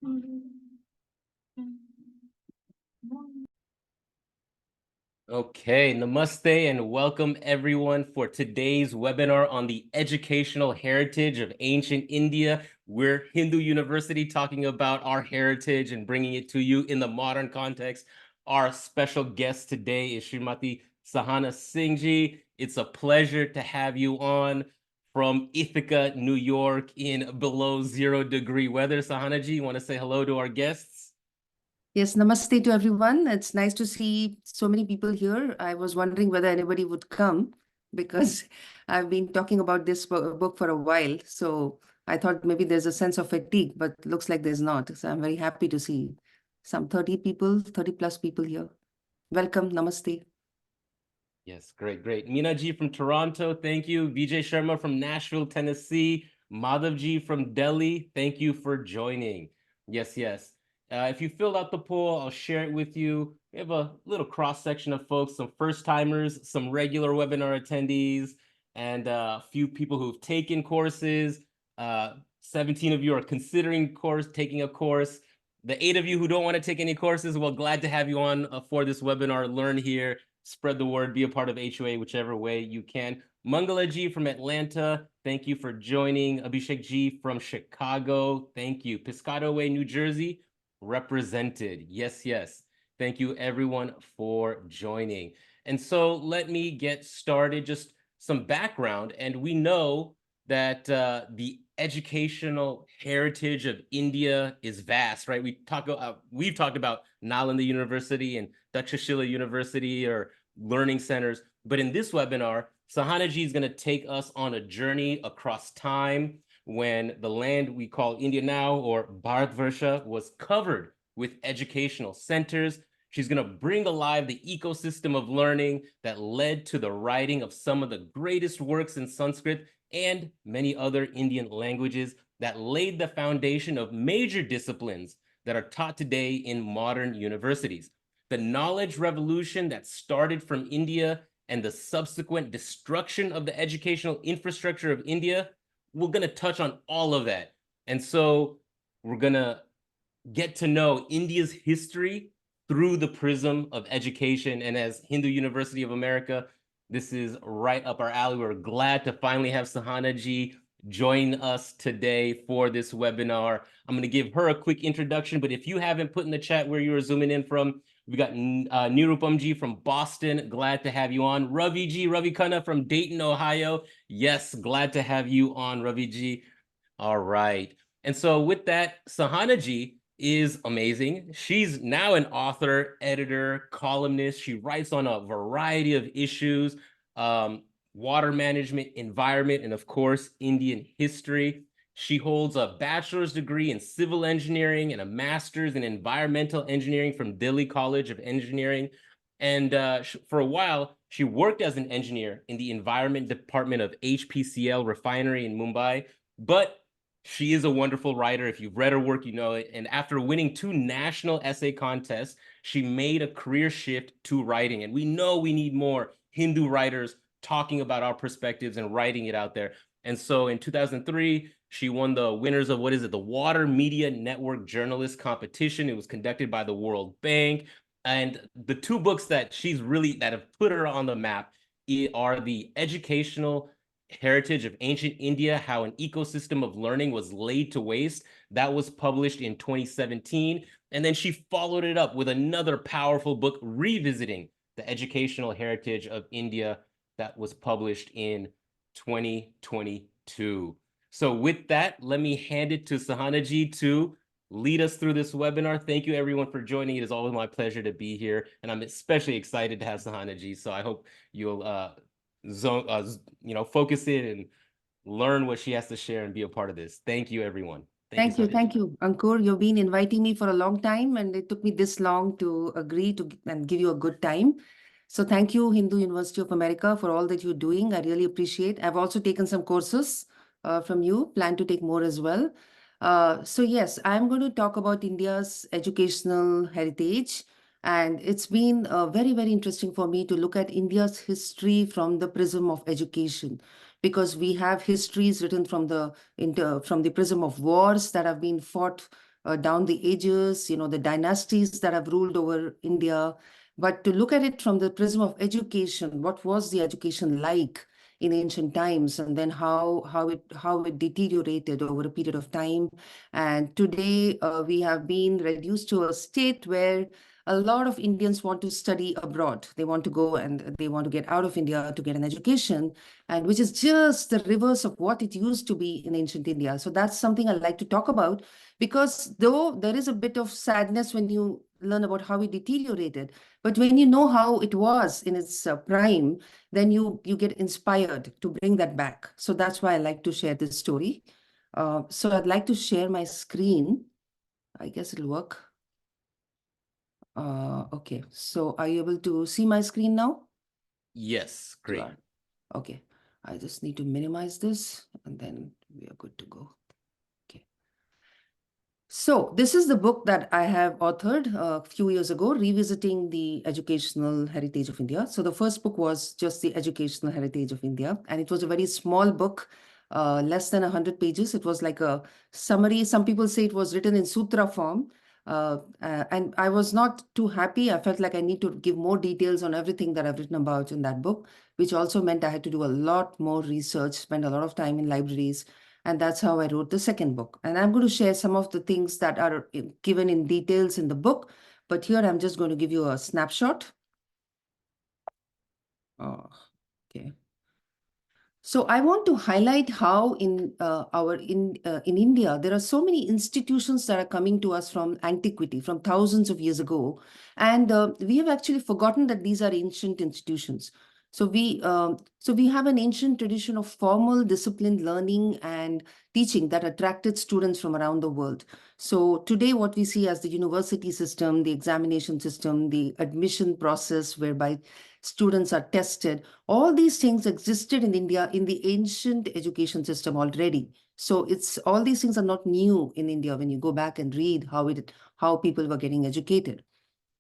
Okay, namaste and welcome everyone for today's webinar on the educational heritage of ancient India. We're Hindu University talking about our heritage and bringing it to you in the modern context. Our special guest today is Srimati Sahana Singh ji. It's a pleasure to have you on from Ithaca, New York in below 0-degree weather. Sahana ji, you want to say hello to our guests? Yes, namaste to everyone. It's nice to see so many people here. I was wondering whether anybody would come because I've been talking about this book for a while. So I thought maybe there's a sense of fatigue, but looks like there's not. So I'm very happy to see some 30 people, 30 plus people here. Welcome, namaste. Yes, great, great. Meena ji from Toronto, thank you. Vijay Sharma from Nashville, Tennessee. Madhav ji from Delhi, thank you for joining. Yes, yes. If you filled out the poll, I'll share it with you. We have a little cross-section of folks, some first-timers, some regular webinar attendees, and a few people who've taken courses. 17 of you are considering taking a course. The 8 of you who don't want to take any courses, well, glad to have you on for this webinar. Learn here, spread the word, be a part of HOA whichever way you can. Mangala ji from Atlanta, thank you for joining. Abhishek ji from Chicago, thank you. Piscataway, New Jersey, represented. Yes, yes. Thank you everyone for joining. And so let me get started, just some background. And we know that the educational heritage of India is vast, right? We've talked about Nalanda University and Takshashila University or learning centers, but in this webinar, Sahana ji is going to take us on a journey across time when the land we call India now, or Bharatvarsha, was covered with educational centers. She's going to bring alive the ecosystem of learning that led to the writing of some of the greatest works in Sanskrit and many other Indian languages that laid the foundation of major disciplines that are taught today in modern universities. The knowledge revolution that started from India and the subsequent destruction of the educational infrastructure of India, we're going to touch on all of that. And so we're going to get to know India's history through the prism of education. And as Hindu University of America, this is right up our alley. We're glad to finally have Sahana ji join us today for this webinar. I'm going to give her a quick introduction, but if you haven't put in the chat where you are zooming in from, we got Nirupam ji from Boston. Glad to have you on. Ravi ji, Ravi Khanna from Dayton, Ohio. Yes, glad to have you on, Ravi ji. All right. And so with that, Sahana ji is amazing. She's now an author, editor, columnist. She writes on a variety of issues, water management, environment, and of course, Indian history. She holds a bachelor's degree in civil engineering and a master's in environmental engineering from Delhi College of Engineering. And for a while, she worked as an engineer in the environment department of HPCL refinery in Mumbai. But she is a wonderful writer. If you've read her work, you know it. And after winning 2 national essay contests, she made a career shift to writing. And we know we need more Hindu writers talking about our perspectives and writing it out there. And so in 2003, she won the winners of the Water Media Network Journalist Competition. It was conducted by the World Bank. And the 2 books that have put her on the map are the educational heritage of ancient India, how an ecosystem of learning was laid to waste. That was published in 2017. And then she followed it up with another powerful book revisiting the educational heritage of India that was published in 2022. So with that, let me hand it to Sahana ji to lead us through this webinar. Thank you everyone for joining. It is always my pleasure to be here. And I'm especially excited to have Sahana ji. So I hope you'll focus in and learn what she has to share and be a part of this. Thank you, everyone. Thank you, Ankur. You've been inviting me for a long time, and it took me this long to agree to and give you a good time. So thank you, Hindu University of America, for all that you're doing. I really appreciate. I've also taken some courses from you, plan to take more as well. So yes, I'm going to talk about India's educational heritage. And it's been very, very interesting for me to look at India's history from the prism of education, because we have histories written from the prism of wars that have been fought down the ages, the dynasties that have ruled over India, but to look at it from the prism of education. What was the education like in ancient times, and then how it deteriorated over a period of time. And today we have been reduced to a state where a lot of Indians want to study abroad. They want to go and they want to get out of India to get an education, and which is just the reverse of what it used to be in ancient India. So that's something I like to talk about, because though there is a bit of sadness when you learn about how it deteriorated, but when you know how it was in its prime, then you get inspired to bring that back. So that's why I like to share this story. So I'd like to share my screen. I guess it'll work. Okay, so are you able to see my screen now? Yes, great. Okay, I just need to minimize this and then we are good to go. Okay. So this is the book that I have authored a few years ago, Revisiting the Educational Heritage of India. So the first book was just the Educational Heritage of India, and it was a very small book, less than 100 pages. It was like a summary. Some people say it was written in sutra form. And I was not too happy. I felt like I need to give more details on everything that I've written about in that book, which also meant I had to do a lot more research, spend a lot of time in libraries. And that's how I wrote the second book. And I'm going to share some of the things that are given in details in the book. But here I'm just going to give you a snapshot. Okay. So I want to highlight how in India there are so many institutions that are coming to us from antiquity, from thousands of years ago, and we have actually forgotten that these are ancient institutions. So we have an ancient tradition of formal, disciplined learning and teaching that attracted students from around the world. So today, what we see as the university system, the examination system, the admission process, whereby students are tested, all these things existed in India in the ancient education system already. So it's all these things are not new in India when you go back and read how people were getting educated.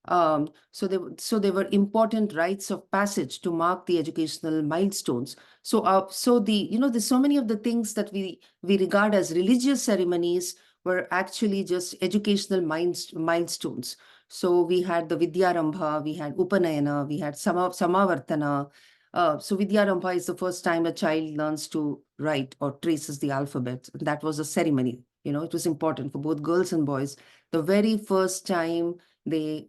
So they were important rites of passage to mark the educational milestones. There's so many of the things that we regard as religious ceremonies were actually just educational milestones. So we had the Vidyarambha, we had Upanayana, we had Samavartana. So Vidyarambha is the first time a child learns to write or traces the alphabet. That was a ceremony. It was important for both girls and boys. The very first time they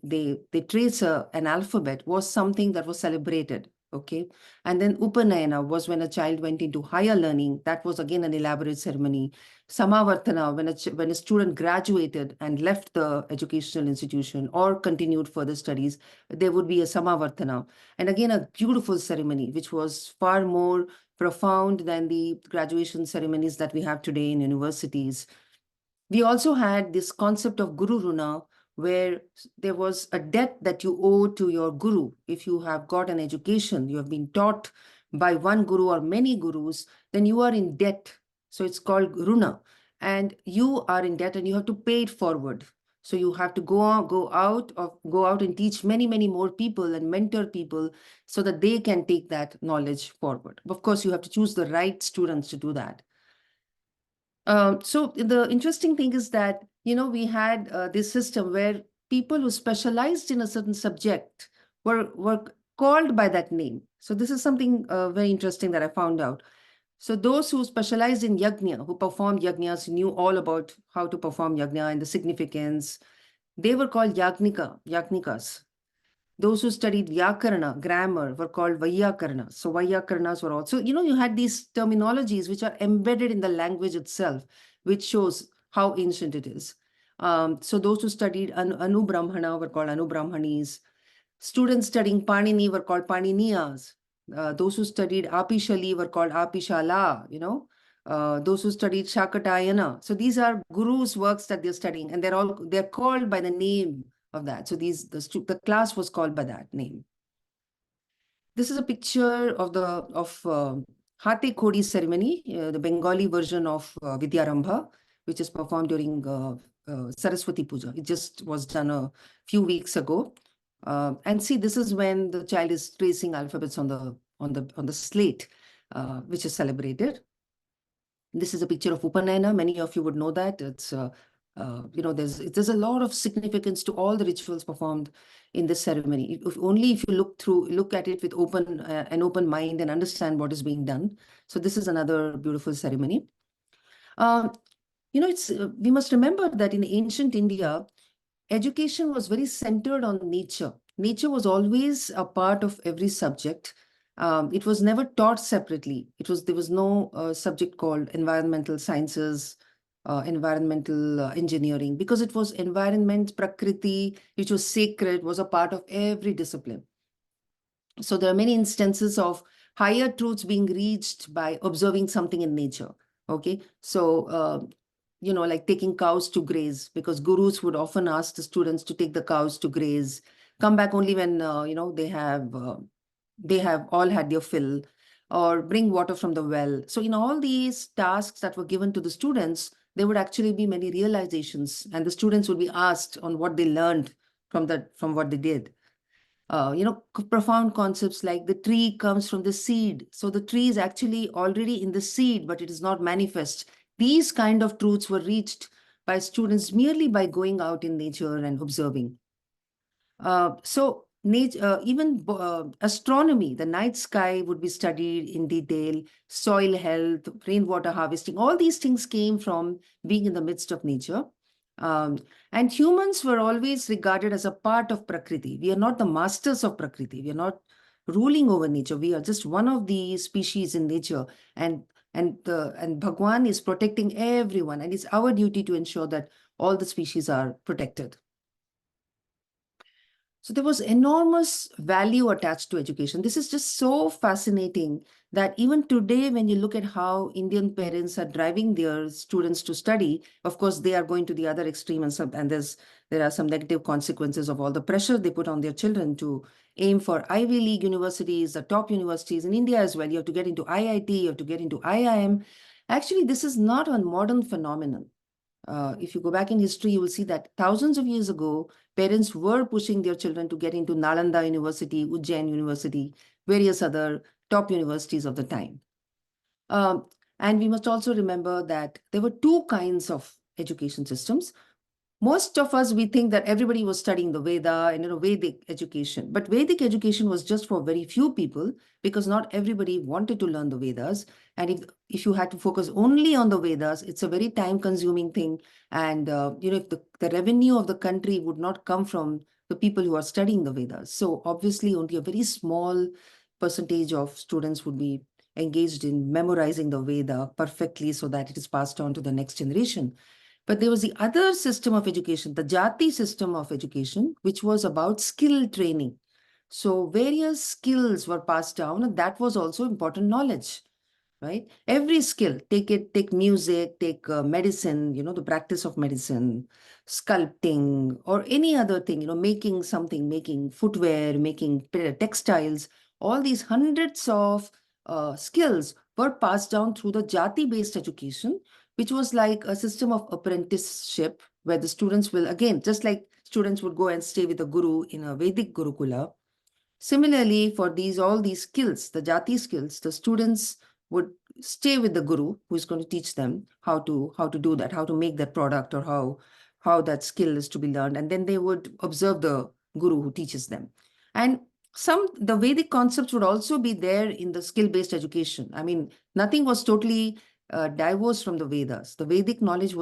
trace an alphabet was something that was celebrated. Okay. And then Upanayana was when a child went into higher learning. That was again an elaborate ceremony. Samavartana, when a student graduated and left the educational institution or continued further studies, there would be a Samavartana. And again, a beautiful ceremony, which was far more profound than the graduation ceremonies that we have today in universities. We also had this concept of Guru Runa, where there was a debt that you owe to your guru. If you have got an education, you have been taught by one guru or many gurus, then you are in debt. So it's called Runa. And you are in debt and you have to pay it forward. So you have to go out and teach many, many more people and mentor people so that they can take that knowledge forward. Of course, you have to choose the right students to do that. So the interesting thing is that, we had this system where people who specialized in a certain subject were called by that name. So this is something very interesting that I found out. So those who specialized in yajna, who performed yajnas, knew all about how to perform yajna and the significance, they were called yajnikas. Those who studied Vyakarana, grammar, were called Vaiyakarana. So Vaiyakaranas were also, you had these terminologies which are embedded in the language itself, which shows how ancient it is. So those who studied Anu Brahmana were called Anu Brahmanis. Students studying Panini were called Paniniyas. Those who studied Apishali were called Apishala, those who studied Shakatayana. So these are gurus' works that they're studying, and they're called by the name of that. So the class was called by that name. This is a picture of the Hate Khodi ceremony, the Bengali version of Vidyarambha, which is performed during Saraswati Puja. It just was done a few weeks ago. And see, this is when the child is tracing alphabets on the slate, which is celebrated. This is a picture of Upanayana. Many of you would know that. It's There's a lot of significance to all the rituals performed in this ceremony. If only if you look at it with an open mind and understand what is being done. So this is another beautiful ceremony. Um, we must remember that in ancient India, education was very centered on nature. Nature was always a part of every subject. It was never taught separately. There was no subject called environmental sciences, environmental engineering, because it was environment, prakriti, which was sacred, was a part of every discipline. So there are many instances of higher truths being reached by observing something in nature. Okay, so like taking cows to graze, because gurus would often ask the students to take the cows to graze, come back only when they have all had their fill, or bring water from the well. So in all these tasks that were given to the students, there would actually be many realizations, and the students would be asked on what they learned from what they did. Profound concepts like the tree comes from the seed. So the tree is actually already in the seed, but it is not manifest. These kind of truths were reached by students merely by going out in nature and observing. Even astronomy, the night sky would be studied in detail, soil health, rainwater harvesting, all these things came from being in the midst of nature. Um, and humans were always regarded as a part of Prakriti. We are not the masters of Prakriti. We are not ruling over nature. We are just one of the species in nature. And Bhagwan is protecting everyone. And it's our duty to ensure that all the species are protected. So there was enormous value attached to education. This is just so fascinating that even today, when you look at how Indian parents are driving their students to study, of course, they are going to the other extreme, and there are some negative consequences of all the pressure they put on their children to aim for Ivy League universities, the top universities in India as well. You have to get into IIT, you have to get into IIM. Actually, this is not a modern phenomenon. If you go back in history, you will see that thousands of years ago, parents were pushing their children to get into Nalanda University, Ujjain University, various other top universities of the time. And we must also remember that there were two kinds of education systems. Most of us, we think that everybody was studying the Veda and Vedic education. But Vedic education was just for very few people, because not everybody wanted to learn the Vedas. And if you had to focus only on the Vedas, it's a very time-consuming thing. And if the revenue of the country would not come from the people who are studying the Vedas. So obviously, only a very small percentage of students would be engaged in memorizing the Veda perfectly so that it is passed on to the next generation. But there was the other system of education, the Jati system of education, which was about skill training. So various skills were passed down, and that was also important knowledge, right? Every skill, take music, take medicine, the practice of medicine, sculpting, or any other thing, making something, making footwear, making textiles, all these hundreds of skills were passed down through the Jati-based education, which was like a system of apprenticeship where the students will, again, just like students would go and stay with a guru in a Vedic Gurukula. Similarly, for all these skills, the Jati skills, the students would stay with the guru who is going to teach them how to do that, how to make that product, or how that skill is to be learned. And then they would observe the guru who teaches them. And the Vedic concepts would also be there in the skill-based education. I mean, nothing was totally divorced from the Vedas. The Vedic knowledge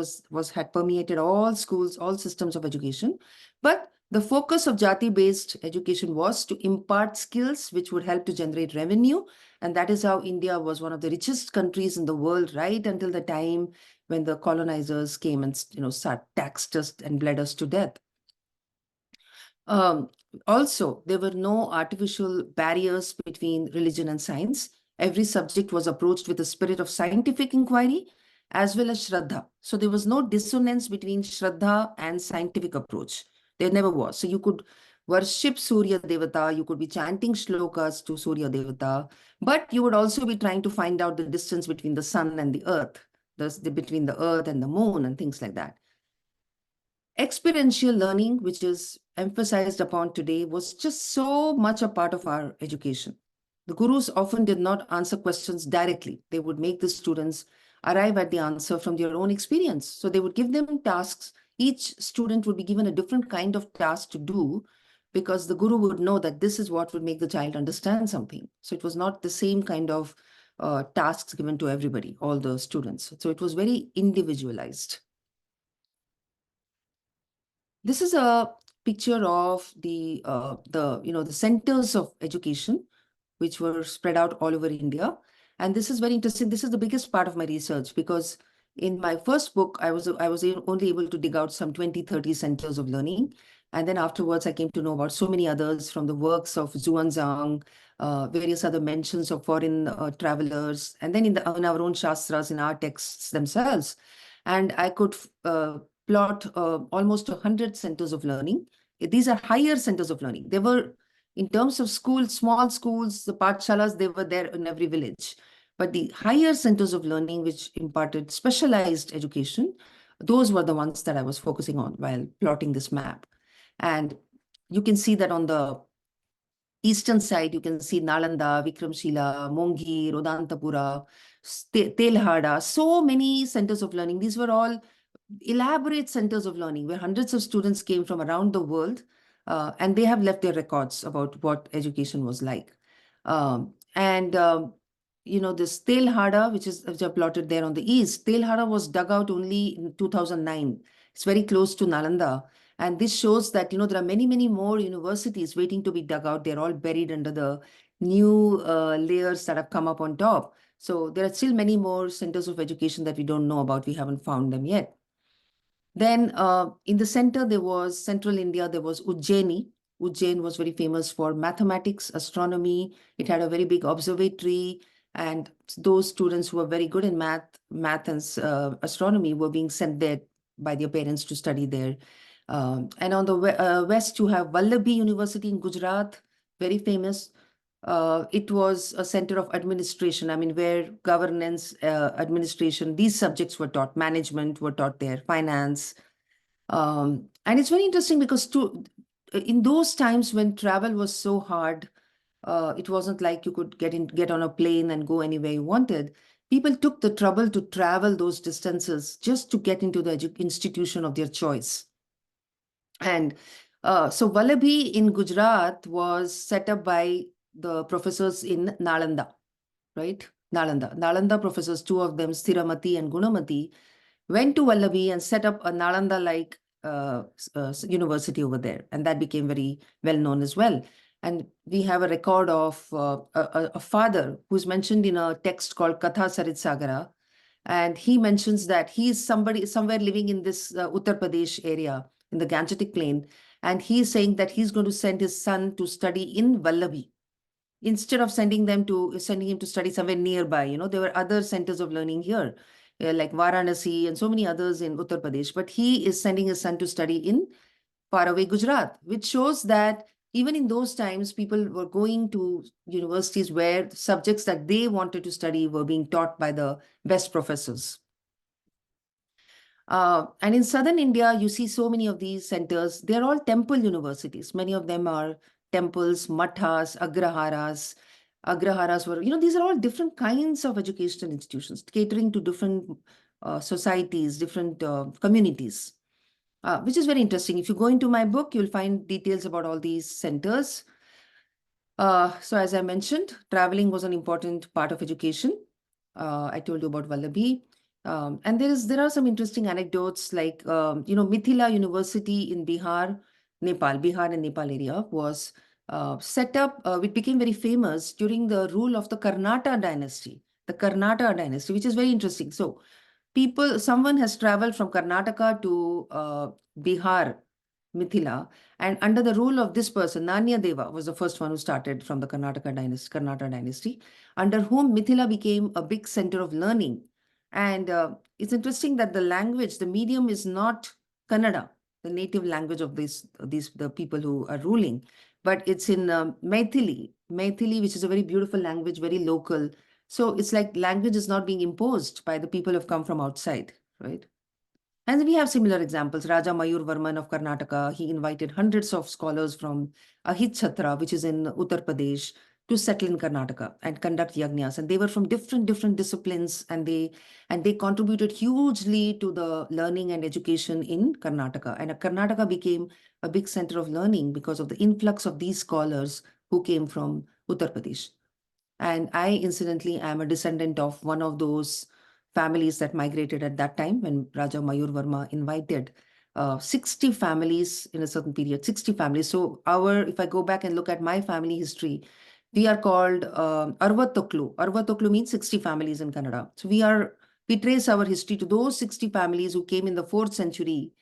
had permeated all schools, all systems of education. But the focus of Jati-based education was to impart skills which would help to generate revenue. And that is how India was one of the richest countries in the world right until the time when the colonizers came and taxed us and bled us to death. Also, there were no artificial barriers between religion and science. Every subject was approached with a spirit of scientific inquiry as well as Shraddha. So there was no dissonance between Shraddha and scientific approach. There never was. So you could worship Surya Devata, you could be chanting shlokas to Surya Devata, but you would also be trying to find out the distance between the sun and the earth, between the earth and the moon and things like that. Experiential learning, which is emphasized upon today, was just so much a part of our education. The gurus often did not answer questions directly. They would make the students arrive at the answer from their own experience. So they would give them tasks. Each student would be given a different kind of task to do, because the guru would know that this is what would make the child understand something. So it was not the same kind of tasks given to everybody, all the students. So it was very individualized. This is a picture of the centers of education, which were spread out all over India. And this is very interesting. This is the biggest part of my research, because in my first book, I was only able to dig out some 20, 30 centers of learning. And then afterwards, I came to know about so many others from the works of Zhuangzang, various other mentions of foreign travelers, and then in our own shastras, in our texts themselves. And I could plot almost 100 centers of learning. These are higher centers of learning. They were, in terms of schools, small schools, the pathshalas, they were there in every village. But the higher centers of learning, which imparted specialized education, those were the ones that I was focusing on while plotting this map. And you can see that on the eastern side, you can see Nalanda, Vikramshila, Mongi, Rodantapura, Telhada, so many centers of learning. These were all elaborate centers of learning where hundreds of students came from around the world, and they have left their records about what education was like. And this Telhada, which are plotted there on the east, Telhada was dug out only in 2009. It's very close to Nalanda. And this shows that, there are many, many more universities waiting to be dug out. They're all buried under the new layers that have come up on top. So there are still many more centers of education that we don't know about. We haven't found them yet. Then in the center, there was Central India, there was Ujjaini. Ujjain was very famous for mathematics, astronomy. It had a very big observatory. And those students who were very good in math and astronomy were being sent there by their parents to study there. And on the west, you have Vallabhi University in Gujarat, very famous. It was a center of administration, where governance, administration, these subjects were taught, management were taught there, finance. And it's very interesting because in those times when travel was so hard, it wasn't like you could get on a plane and go anywhere you wanted. People took the trouble to travel those distances just to get into the institution of their choice. And so Vallabhi in Gujarat was set up by the professors in Nalanda, right? Nalanda professors, two of them, Stiramati and Gunamati, went to Vallabhi and set up a Nalanda-like university over there. And that became very well known as well. And we have a record of a father who's mentioned in a text called Katha Sarit Sagara. And he mentions that he's somewhere living in this Uttar Pradesh area in the Gangetic Plain. And he's saying that he's going to send his son to study in Vallabhi instead of sending him to study somewhere nearby. There were other centers of learning here, like Varanasi and so many others in Uttar Pradesh. But he is sending his son to study in faraway Gujarat, which shows that even in those times, people were going to universities where subjects that they wanted to study were being taught by the best professors. And in southern India, you see so many of these centers. They're all temple universities. Many of them are temples, mathas, agraharas. Agraharas were, these are all different kinds of educational institutions catering to different societies, different communities, which is very interesting. If you go into my book, you'll find details about all these centers. So as I mentioned, traveling was an important part of education. I told you about Vallabhi. And there are some interesting anecdotes like, Mithila University in Bihar and Nepal area was set up, it became very famous during the rule of the Karnataka dynasty, which is very interesting. So someone has traveled from Karnataka to Bihar, Mithila, and under the rule of this person, Nanya Deva was the first one who started from the Karnataka dynasty, under whom Mithila became a big center of learning. And it's interesting that the medium is not Kannada, the native language of the people who are ruling, but it's in Maithili, which is a very beautiful language, very local. So it's like language is not being imposed by the people who have come from outside, right? And we have similar examples. Raja Mayur Varman of Karnataka, he invited hundreds of scholars from Ahit Chhatra, which is in Uttar Pradesh, to settle in Karnataka and conduct yagnas. And they were from different disciplines, and they contributed hugely to the learning and education in Karnataka. And Karnataka became a big center of learning because of the influx of these scholars who came from Uttar Pradesh. And I, incidentally, am a descendant of one of those families that migrated at that time when Raja Mayur Varma invited 60 families in a certain period, 60 families. So if I go back and look at my family history, we are called Arvatoklu. Arvatoklu means 60 families in Kannada. So we trace our history to those 60 families who came in the 4th century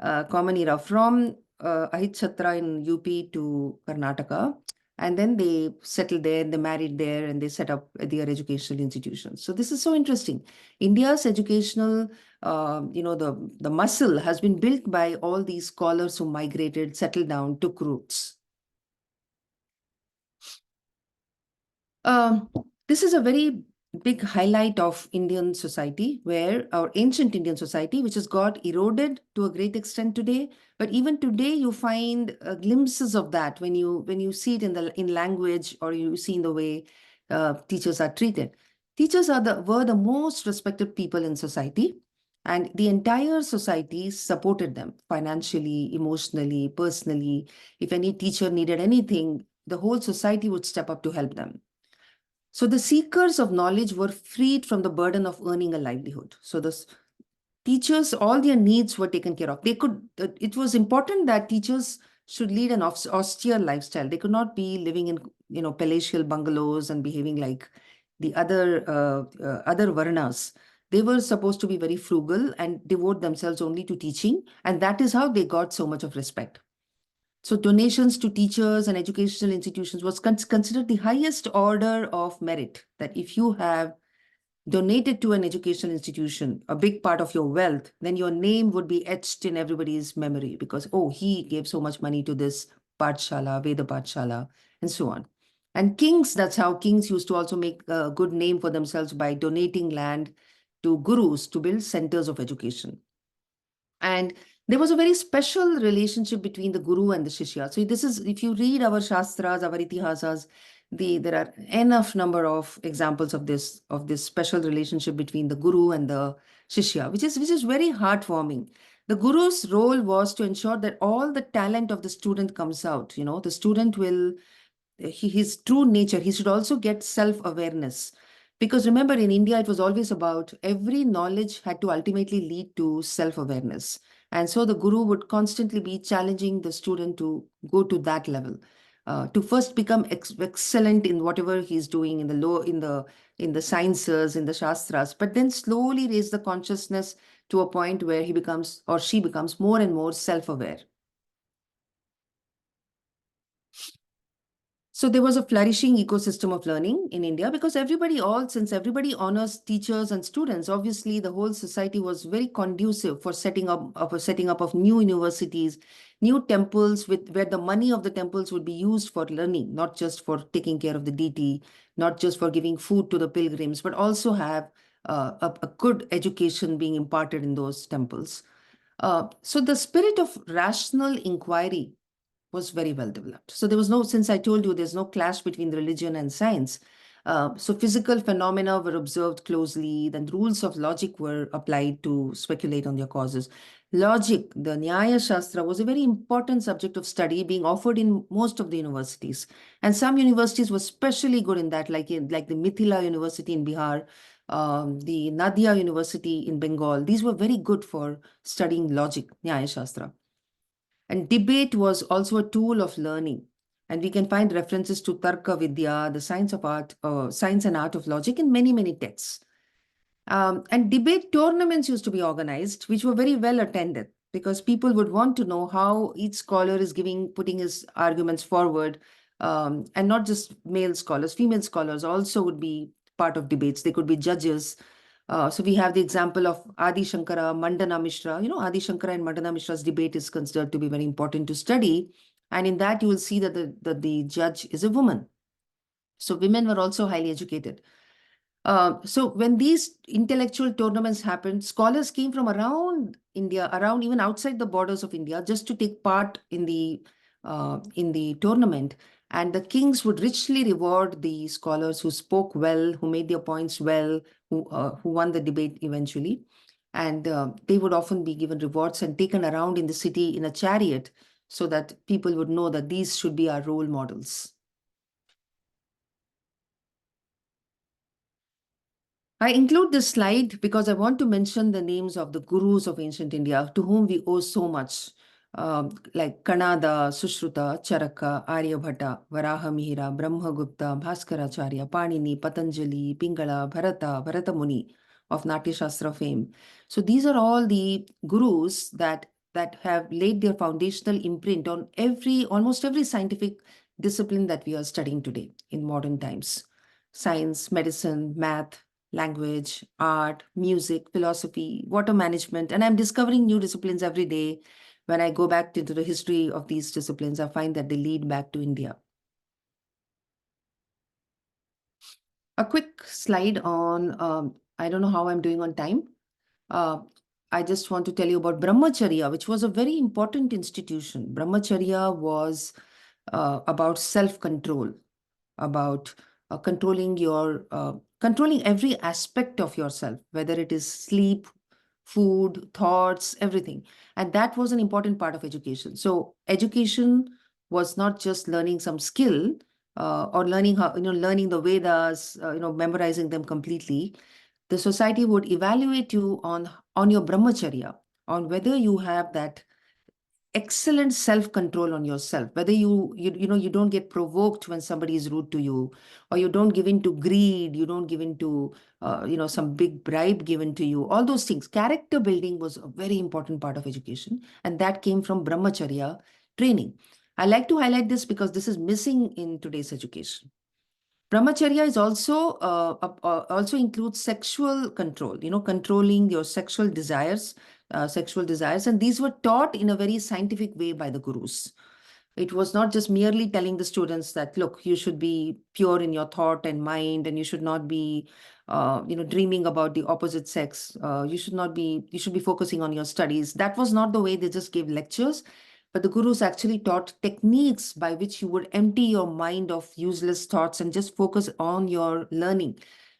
common era from Ahitchatra in UP to Karnataka. And then they settled there, they married there, and they set up their educational institutions. So this is so interesting. India's educational, the muscle has been built by all these scholars who migrated, settled down, took roots. This is a very big highlight of Indian society, where our ancient Indian society, which has got eroded to a great extent today, but even today you find glimpses of that when you see it in language, or you see in the way teachers are treated. Teachers were the most respected people in society, and the entire society supported them financially, emotionally, personally. If any teacher needed anything, the whole society would step up to help them. So the seekers of knowledge were freed from the burden of earning a livelihood. So the teachers, all their needs were taken care of. It was important that teachers should lead an austere lifestyle. They could not be living in, palatial bungalows and behaving like the other varnas. They were supposed to be very frugal and devote themselves only to teaching. And that is how they got so much of respect. So donations to teachers and educational institutions was considered the highest order of merit. That if you have donated to an educational institution a big part of your wealth, then your name would be etched in everybody's memory because, oh, he gave so much money to this Pathshala, Veda Pathshala, and so on. And kings, that's how kings used to also make a good name for themselves by donating land to gurus to build centers of education. And there was a very special relationship between the guru and the shishya. So this is, if you read our shastras, our itihasas, there are enough number of examples of this special relationship between the guru and the shishya, which is very heartwarming. The guru's role was to ensure that all the talent of the student comes out. The student will, his true nature, he should also get self-awareness. Because remember, in India, it was always about every knowledge had to ultimately lead to self-awareness. And so the guru would constantly be challenging the student to go to that level, to first become excellent in whatever he's doing in the sciences, in the shastras, but then slowly raise the consciousness to a point where he becomes or she becomes more and more self-aware. So there was a flourishing ecosystem of learning in India because since everybody honors teachers and students, obviously the whole society was very conducive for setting up of new universities, new temples where the money of the temples would be used for learning, not just for taking care of the deity, not just for giving food to the pilgrims, but also have a good education being imparted in those temples. So the spirit of rational inquiry was very well developed. So since I told you, there's no clash between religion and science. So physical phenomena were observed closely, then rules of logic were applied to speculate on their causes. Logic, the Nyaya Shastra, was a very important subject of study being offered in most of the universities. And some universities were especially good in that, like the Mithila University in Bihar, the Nadia University in Bengal. These were very good for studying logic, Nyaya Shastra. And debate was also a tool of learning. And we can find references to Tarka Vidya, the science and art of logic in many, many texts. And debate tournaments used to be organized, which were very well attended because people would want to know how each scholar is putting his arguments forward. And not just male scholars, female scholars also would be part of debates. They could be judges. So we have the example of Adi Shankara, Mandana Mishra. Adi Shankara and Mandana Mishra's debate is considered to be very important to study. And in that, you will see that the judge is a woman. So women were also highly educated. So when these intellectual tournaments happened, scholars came from around India, around even outside the borders of India, just to take part in the tournament. And the kings would richly reward the scholars who spoke well, who made their points well, who won the debate eventually. And they would often be given rewards and taken around in the city in a chariot so that people would know that these should be our role models. I include this slide because I want to mention the names of the gurus of ancient India to whom we owe so much, like Kanada, Sushruta, Charaka, Aryabhata, Varahamihira, Brahmagupta, Bhaskaracharya, Panini, Patanjali, Pingala, Bharata Muni of Natya Shastra fame. So these are all the gurus that have laid their foundational imprint on almost every scientific discipline that we are studying today in modern times. Science, medicine, math, language, art, music, philosophy, water management, and I'm discovering new disciplines every day. When I go back into the history of these disciplines, I find that they lead back to India. A quick slide on, I don't know how I'm doing on time. Uh, I just want to tell you about Brahmacharya, which was a very important institution. Brahmacharya was about self-control, about controlling every aspect of yourself, whether it is sleep, food, thoughts, everything. And that was an important part of education. So education was not just learning some skill or learning learning the Vedas, memorizing them completely. The society would evaluate you on your brahmacharya, on whether you have that excellent self-control on yourself, whether you don't get provoked when somebody is rude to you, or you don't give in to greed, you don't give in to some big bribe given to you. All those things, character building was a very important part of education, and that came from brahmacharya training. I like to highlight this because this is missing in today's education. Brahmacharya is also includes sexual control, controlling your sexual desires, and these were taught in a very scientific way by the gurus. It was not just merely telling the students that, look, you should be pure in your thought and mind, and you should not be, dreaming about the opposite sex. You should be focusing on your studies. That was not the way they just gave lectures, but the gurus actually taught techniques by which you would empty your mind of useless thoughts and just focus on your learning,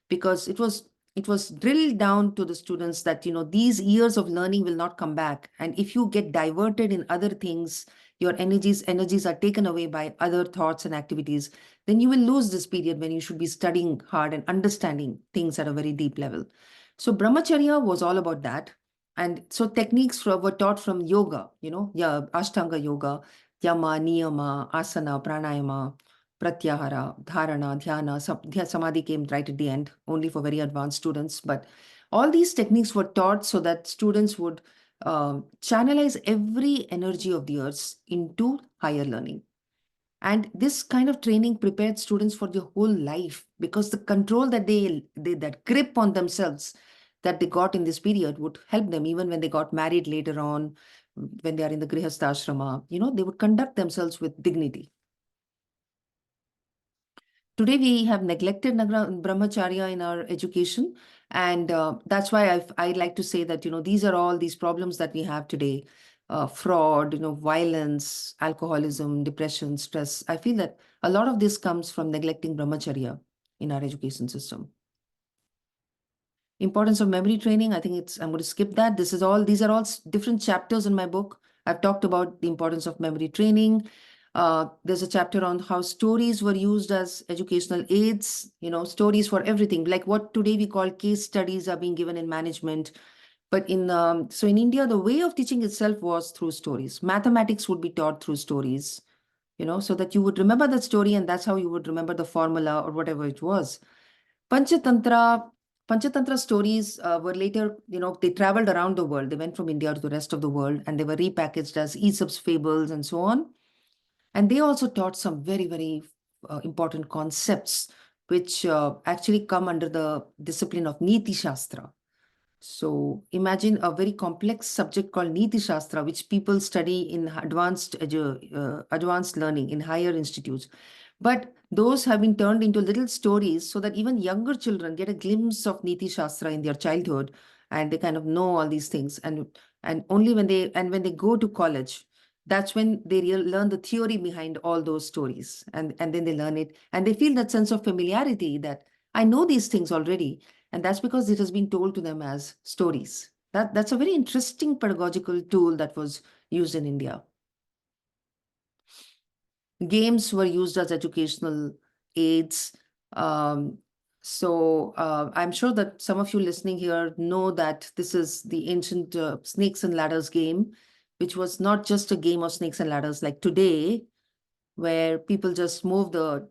because it was drilled down to the students that these years of learning will not come back, and if you get diverted in other things, your energies are taken away by other thoughts and activities, then you will lose this period when you should be studying hard and understanding things at a very deep level. So brahmacharya was all about that. And so techniques were taught from yoga, yeah, Ashtanga yoga, yama, niyama, asana, pranayama, pratyahara, dharana, dhyana. Samadhi came right at the end, only for very advanced students. But all these techniques were taught so that students would channelize every energy of the earth into higher learning. And this kind of training prepared students for their whole life, because the control that that grip on themselves that they got in this period would help them even when they got married later on, when they are in the grihastha ashrama, they would conduct themselves with dignity. Today, we have neglected brahmacharya in our education. And that's why I'd like to say that, these are all these problems that we have today. Fraud, violence, alcoholism, depression, stress. I feel that a lot of this comes from neglecting brahmacharya in our education system. Importance of memory training, I think I'm going to skip that. These are all different chapters in my book. I've talked about the importance of memory training. There's a chapter on how stories were used as educational aids, stories for everything, like what today we call case studies are being given in management. But in India, the way of teaching itself was through stories. Mathematics would be taught through stories, so that you would remember that story, and that's how you would remember the formula or whatever it was. Panchatantra Panchatantra stories were later, they traveled around the world. They went from India to the rest of the world, and they were repackaged as Aesop's fables and so on. And they also taught some very, very important concepts, which actually come under the discipline of Niti Shastra. So imagine a very complex subject called Niti Shastra, which people study in advanced learning in higher institutes. But those have been turned into little stories so that even younger children get a glimpse of Niti Shastra in their childhood, and they kind of know all these things. And when they go to college, That's when they learn the theory behind all those stories, and then they learn it, and they feel that sense of familiarity that I know these things already, and that's because it has been told to them as stories. That's a very interesting pedagogical tool that was used in India. Games were used as educational aids. Um, I'm sure that some of you listening here know that this is the ancient snakes and ladders game, which was not just a game of snakes and ladders like today, where people just move the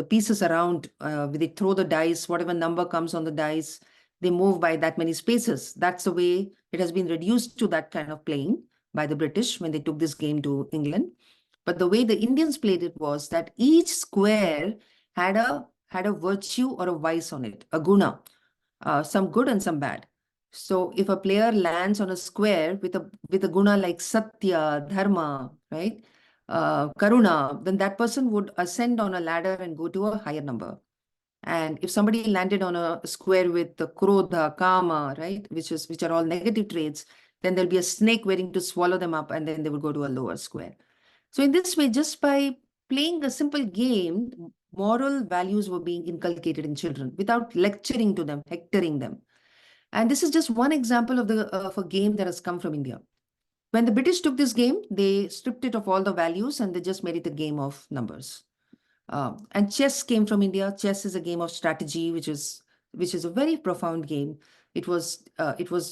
pieces around. They throw the dice, whatever number comes on the dice, they move by that many spaces. That's the way it has been reduced to that kind of playing by the British when they took this game to England. But the way the Indians played it was that each square had a virtue or a vice on it, a guna, some good and some bad. So if a player lands on a square with a guna like satya, dharma, right, karuna, then that person would ascend on a ladder and go to a higher number. And if somebody landed on a square with the krodha, kama, right, which are all negative traits, then there'll be a snake waiting to swallow them up, and then they would go to a lower square. So in this way, just by playing a simple game, moral values were being inculcated in children without lecturing to them, hectoring them. And this is just one example of a game that has come from India. When the British took this game, they stripped it of all the values and they just made it a game of numbers. And chess came from India. Chess is a game of strategy, which is a very profound game. It was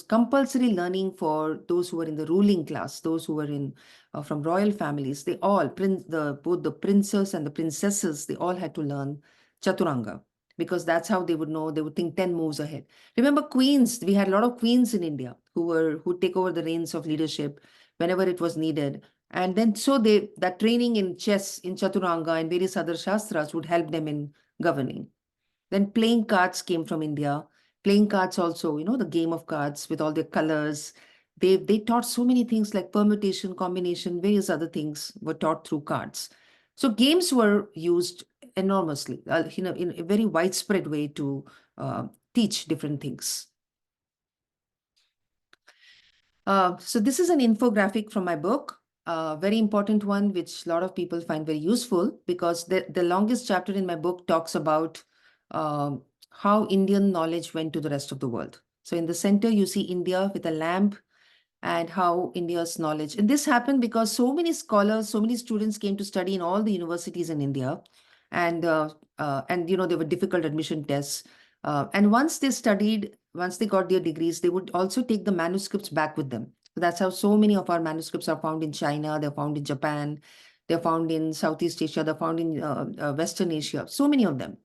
compulsory learning for those who were in the ruling class, those who were in from royal families. They all, both the princes and the princesses, they all had to learn chaturanga because that's how they would know. They would think 10 moves ahead. Remember queens? We had a lot of queens in India who take over the reins of leadership whenever it was needed. And then so that training in chess, in chaturanga, and various other shastras would help them in governing. Then playing cards came from India. Playing cards also, the game of cards with all their colors. They taught so many things like permutation, combination, various other things were taught through cards. So games were used enormously, in a very widespread way to teach different things. So this is an infographic from my book, a very important one, which a lot of people find very useful because the longest chapter in my book talks about how Indian knowledge went to the rest of the world. So in the center, you see India with a lamp and how India's knowledge. And this happened because so many scholars, so many students came to study in all the universities in India. And there were difficult admission tests. And once they got their degrees, they would also take the manuscripts back with them. So that's how so many of our manuscripts are found in China, they're found in Japan, they're found in Southeast Asia, they're found in Western Asia, so many of them.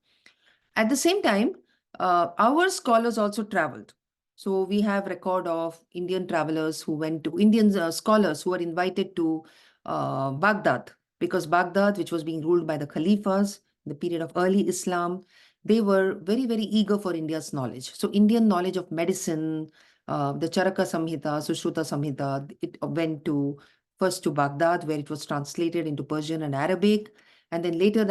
At the same time, our scholars also traveled. So we have record of Indian travelers who went to Indian scholars who were invited to Baghdad, because Baghdad, which was being ruled by the Khalifas in the period of early Islam, they were very, very eager for India's knowledge. So Indian knowledge of medicine, the Charaka Samhita, Sushruta Samhita, it went first to Baghdad, where it was translated into Persian and Arabic. And then later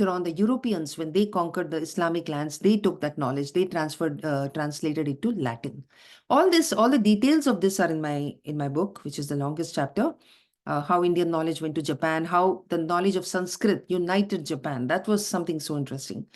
on, the Europeans, when they conquered the Islamic lands, they took that knowledge, they translated it to Latin. All the details of this are in my book, which is the longest chapter. How Indian knowledge went to Japan, how the knowledge of Sanskrit united Japan. That was something so interesting.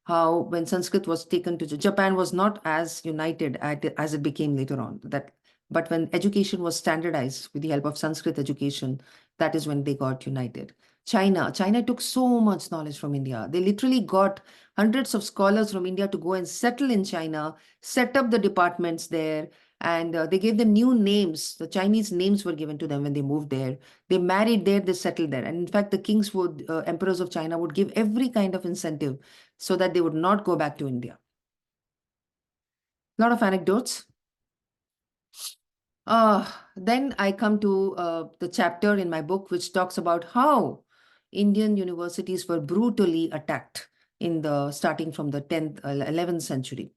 How when Sanskrit was taken to Japan was not as united as it became later on. But when education was standardized with the help of Sanskrit education, that is when they got united. China took so much knowledge from India. They literally got hundreds of scholars from India to go and settle in China, set up the departments there, and they gave them new names. The Chinese names were given to them when they moved there. They married there, they settled there. And in fact, the emperors of China would give every kind of incentive so that they would not go back to India. A lot of anecdotes. Then I come to the chapter in my book which talks about how Indian universities were brutally attacked starting from the 10th, 11th century.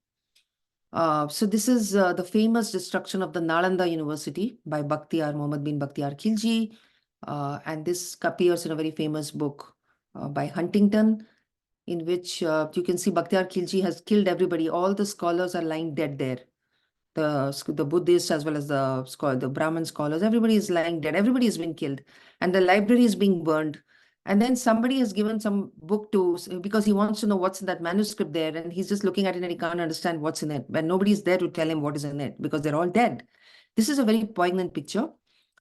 So this is the famous destruction of the Nalanda University by Muhammad bin Bakhtiar Khilji. And this appears in a very famous book by Huntington, in which you can see Bakhtiar Khilji has killed everybody. All the scholars are lying dead there. the Buddhists as well as the Brahmin scholars, everybody is lying dead. Everybody has been killed, and the library is being burned. And then somebody has given some book because he wants to know what's in that manuscript there, and he's just looking at it and he can't understand what's in it. But nobody's there to tell him what is in it because they're all dead. This is a very poignant picture.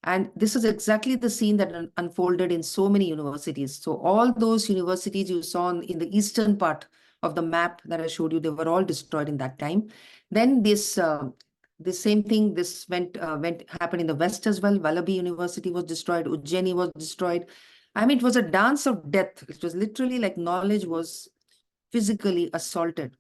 And this is exactly the scene that unfolded in so many universities. So all those universities you saw in the eastern part of the map that I showed you, they were all destroyed in that time. Then this same thing, this happened in the West as well. Vallabhi University was destroyed. Ujjaini was destroyed. I mean, it was a dance of death. It was literally like knowledge was physically assaulted.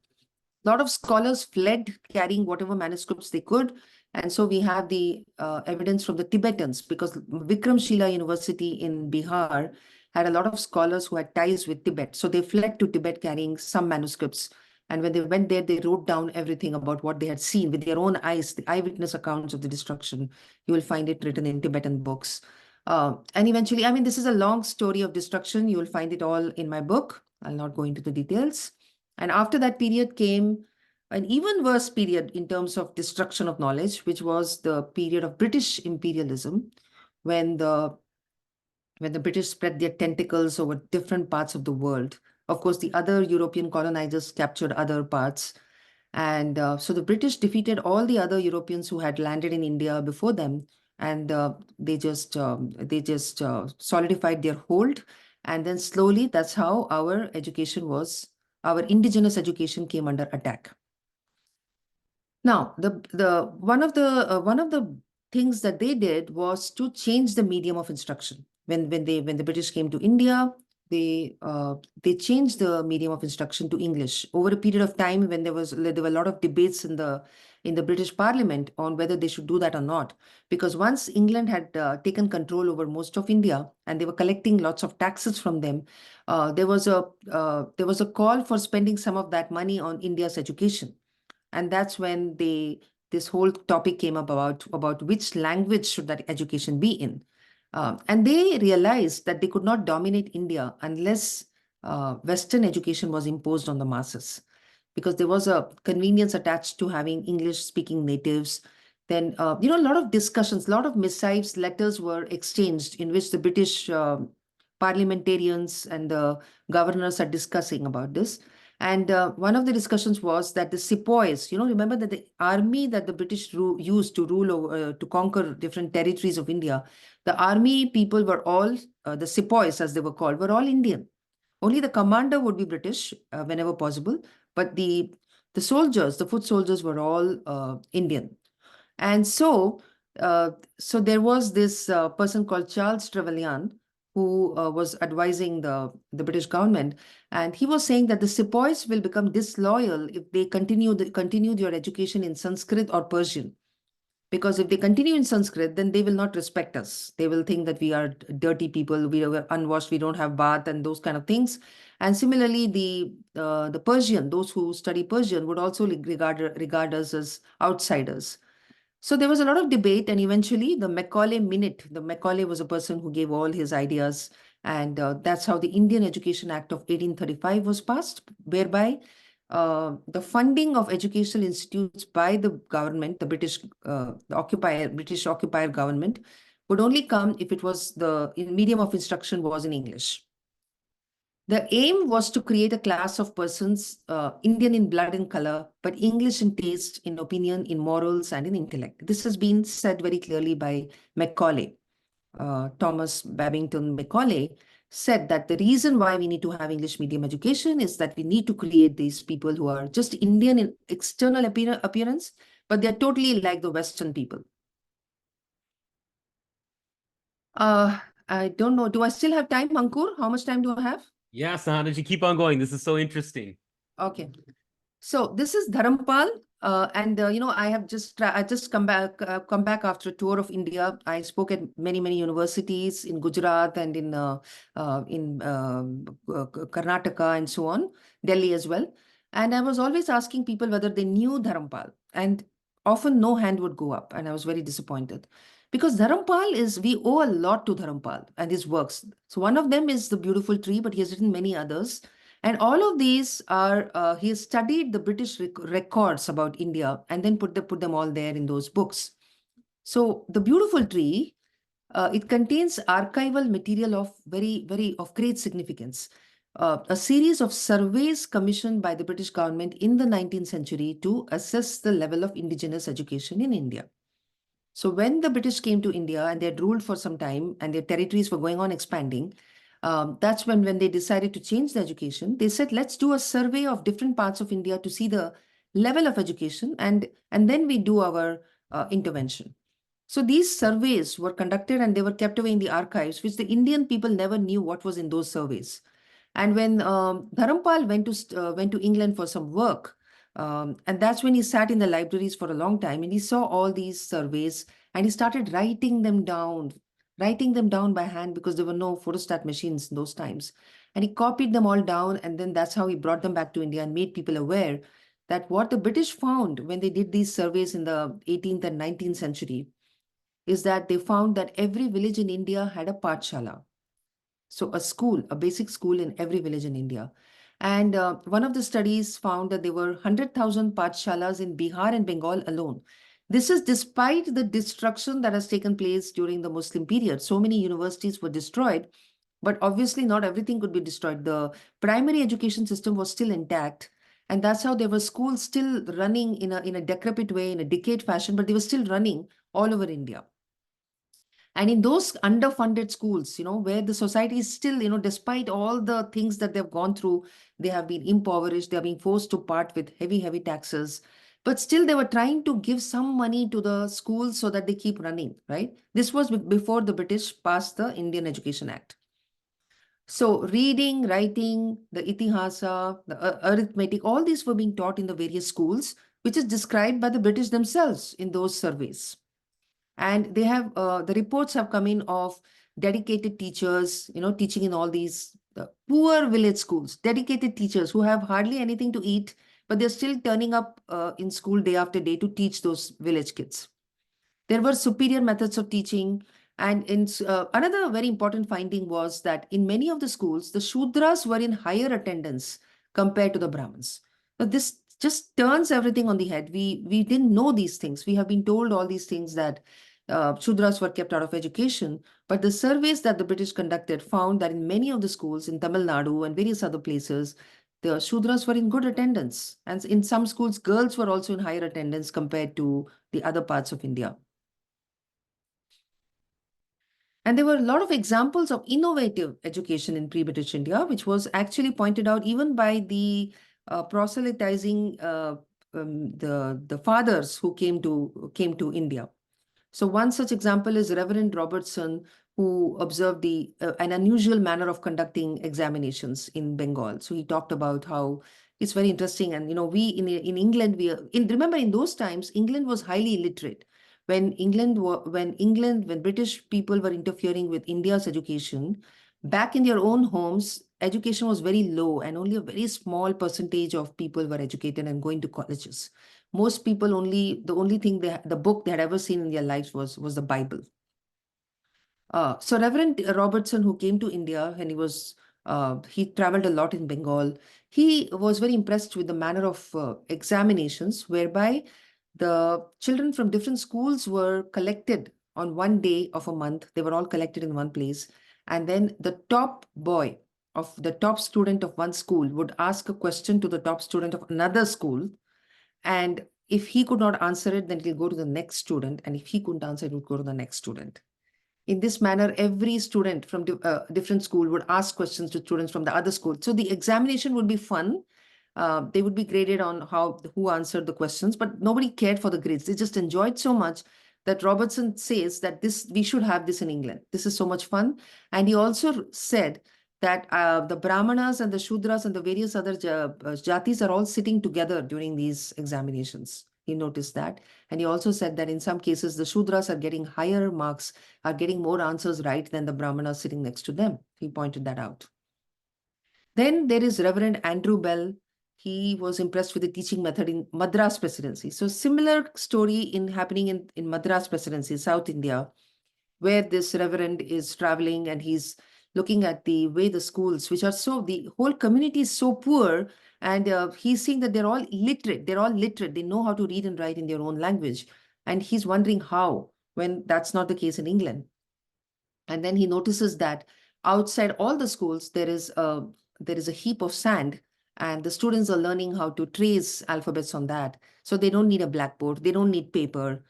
A lot of scholars fled carrying whatever manuscripts they could. And so we have the evidence from the Tibetans, because Vikramshila University in Bihar had a lot of scholars who had ties with Tibet. So they fled to Tibet carrying some manuscripts. And when they went there, they wrote down everything about what they had seen with their own eyes, the eyewitness accounts of the destruction. You will find it written in Tibetan books. And eventually, I mean, this is a long story of destruction. You will find it all in my book. I'll not go into the details. And after that period came an even worse period in terms of destruction of knowledge, which was the period of British imperialism, when the British spread their tentacles over different parts of the world. Of course, the other European colonizers captured other parts. And so the British defeated all the other Europeans who had landed in India before them. And they just solidified their hold. And then slowly, that's how our indigenous education came under attack. Now, one of the things that they did was to change the medium of instruction. When the British came to India, they changed the medium of instruction to English over a period of time when there were a lot of debates in the British Parliament on whether they should do that or not. Because once England had taken control over most of India and they were collecting lots of taxes from them, there was a call for spending some of that money on India's education. And that's when this whole topic came up about which language should that education be in. And they realized that they could not dominate India unless Western education was imposed on the masses, because there was a convenience attached to having English-speaking natives. Then, a lot of discussions, a lot of missives, letters were exchanged in which the British parliamentarians and the governors are discussing about this. And one of the discussions was that the sepoys, remember that the army that the British used to rule over, to conquer different territories of India, the army people were all, the sepoys as they were called, were all Indian. Only the commander would be British whenever possible, but the soldiers, the foot soldiers were all Indian. And so there was this person called Charles Trevelyan, who was advising the British government. And he was saying that the sepoys will become disloyal if they continue their education in Sanskrit or Persian. Because if they continue in Sanskrit, then they will not respect us. They will think that we are dirty people, we are unwashed, we don't have bath and those kind of things. And similarly, the Persian, those who study Persian would also regard us as outsiders. So there was a lot of debate, and eventually the Macaulay was a person who gave all his ideas, and that's how the Indian Education Act of 1835 was passed, whereby the funding of educational institutes by the government, the British occupier government, would only come if it was the medium of instruction was in English. The aim was to create a class of persons, Indian in blood and color, but English in taste, in opinion, in morals, and in intellect. This has been said very clearly by Macaulay. Thomas Babington Macaulay said that the reason why we need to have English medium education is that we need to create these people who are just Indian in external appearance, but they're totally like the Western people. I don't know. Do I still have time, Ankur? How much time do I have? Yeah, Sahana, you keep on going. This is so interesting. Okay. So this is Dharampal, and I have just come back after a tour of India. I spoke at many universities in Gujarat and in Karnataka and so on, Delhi as well. And I was always asking people whether they knew Dharampal, and often no hand would go up, and I was very disappointed. Because we owe a lot to Dharampal and his works. So one of them is The Beautiful Tree, but he has written many others. And all of these are, he has studied the British records about India and then put them all there in those books. So the beautiful tree, it contains archival material of of great significance. A series of surveys commissioned by the British government in the 19th century to assess the level of indigenous education in India. So when the British came to India and they had ruled for some time and their territories were going on expanding, that's when they decided to change the education. They said, let's do a survey of different parts of India to see the level of education, and then we do our intervention. So these surveys were conducted and they were kept away in the archives, which the Indian people never knew what was in those surveys. And when Dharampal went to England for some work, and that's when he sat in the libraries for a long time and he saw all these surveys and he started writing them down by hand because there were no photostat machines in those times. And he copied them all down, and then that's how he brought them back to India and made people aware that what the British found when they did these surveys in the 18th and 19th century is that they found that every village in India had a pathshala. So a basic school in every village in India. And one of the studies found that there were 100,000 pathshalas in Bihar and Bengal alone. This is despite the destruction that has taken place during the Muslim period. So many universities were destroyed, but obviously not everything could be destroyed. The primary education system was still intact. And that's how there were schools still running in a decrepit way, in a decayed fashion, but they were still running all over India. And in those underfunded schools, where the society is still, despite all the things that they've gone through, they have been impoverished, they are being forced to part with heavy, heavy taxes. But still, they were trying to give some money to the schools so that they keep running, right? This was before the British passed the Indian Education Act. So reading, writing, the itihasa, the arithmetic, all these were being taught in the various schools, which is described by the British themselves in those surveys. And they have the reports have come in of dedicated teachers, teaching in all these poor village schools, dedicated teachers who have hardly anything to eat, but they're still turning up in school day after day to teach those village kids. There were superior methods of teaching. And another very important finding was that in many of the schools, the Shudras were in higher attendance compared to the Brahmins. But this just turns everything on the head. We didn't know these things. We have been told all these things that Shudras were kept out of education. But the surveys that the British conducted found that in many of the schools in Tamil Nadu and various other places, the Shudras were in good attendance. And in some schools, girls were also in higher attendance compared to the other parts of India. And there were a lot of examples of innovative education in pre-British India, which was actually pointed out even by the proselytizing the fathers who came to India. So one such example is Reverend Robertson, who observed an unusual manner of conducting examinations in Bengal. So he talked about how it's very interesting. And we in England, remember in those times, England was highly illiterate. When British people were interfering with India's education, back in their own homes, education was very low and only a very small percentage of people were educated and going to colleges. Most people the only thing the book they had ever seen in their lives was the Bible. So Reverend Robertson, who came to India and he traveled a lot in Bengal, he was very impressed with the manner of examinations whereby the children from different schools were collected on one day of a month. They were all collected in one place. And then the top student of one school would ask a question to the top student of another school. And if he could not answer it, then it will go to the next student. And if he couldn't answer it, would go to the next student. In this manner, every student from different school would ask questions to students from the other school. So the examination would be fun. They would be graded on who answered the questions, but nobody cared for the grades. They just enjoyed so much that Robertson says that we should have this in England. This is so much fun. And he also said that the Brahmanas and the Shudras and the various other jatis are all sitting together during these examinations. He noticed that. And he also said that in some cases, the Shudras are getting higher marks, are getting more answers right than the Brahmanas sitting next to them. He pointed that out. Then there is Reverend Andrew Bell. He was impressed with the teaching method in Madras Presidency. So similar story happening in Madras Presidency, South India, where this reverend is traveling and he's looking at the way the schools, which are so, the whole community is so poor, and he's seeing that they're all illiterate. They're all literate. They know how to read and write in their own language. And he's wondering how, when that's not the case in England. And then he notices that outside all the schools, there is a heap of sand, and the students are learning how to trace alphabets on that. So they don't need a blackboard, they don't need paper.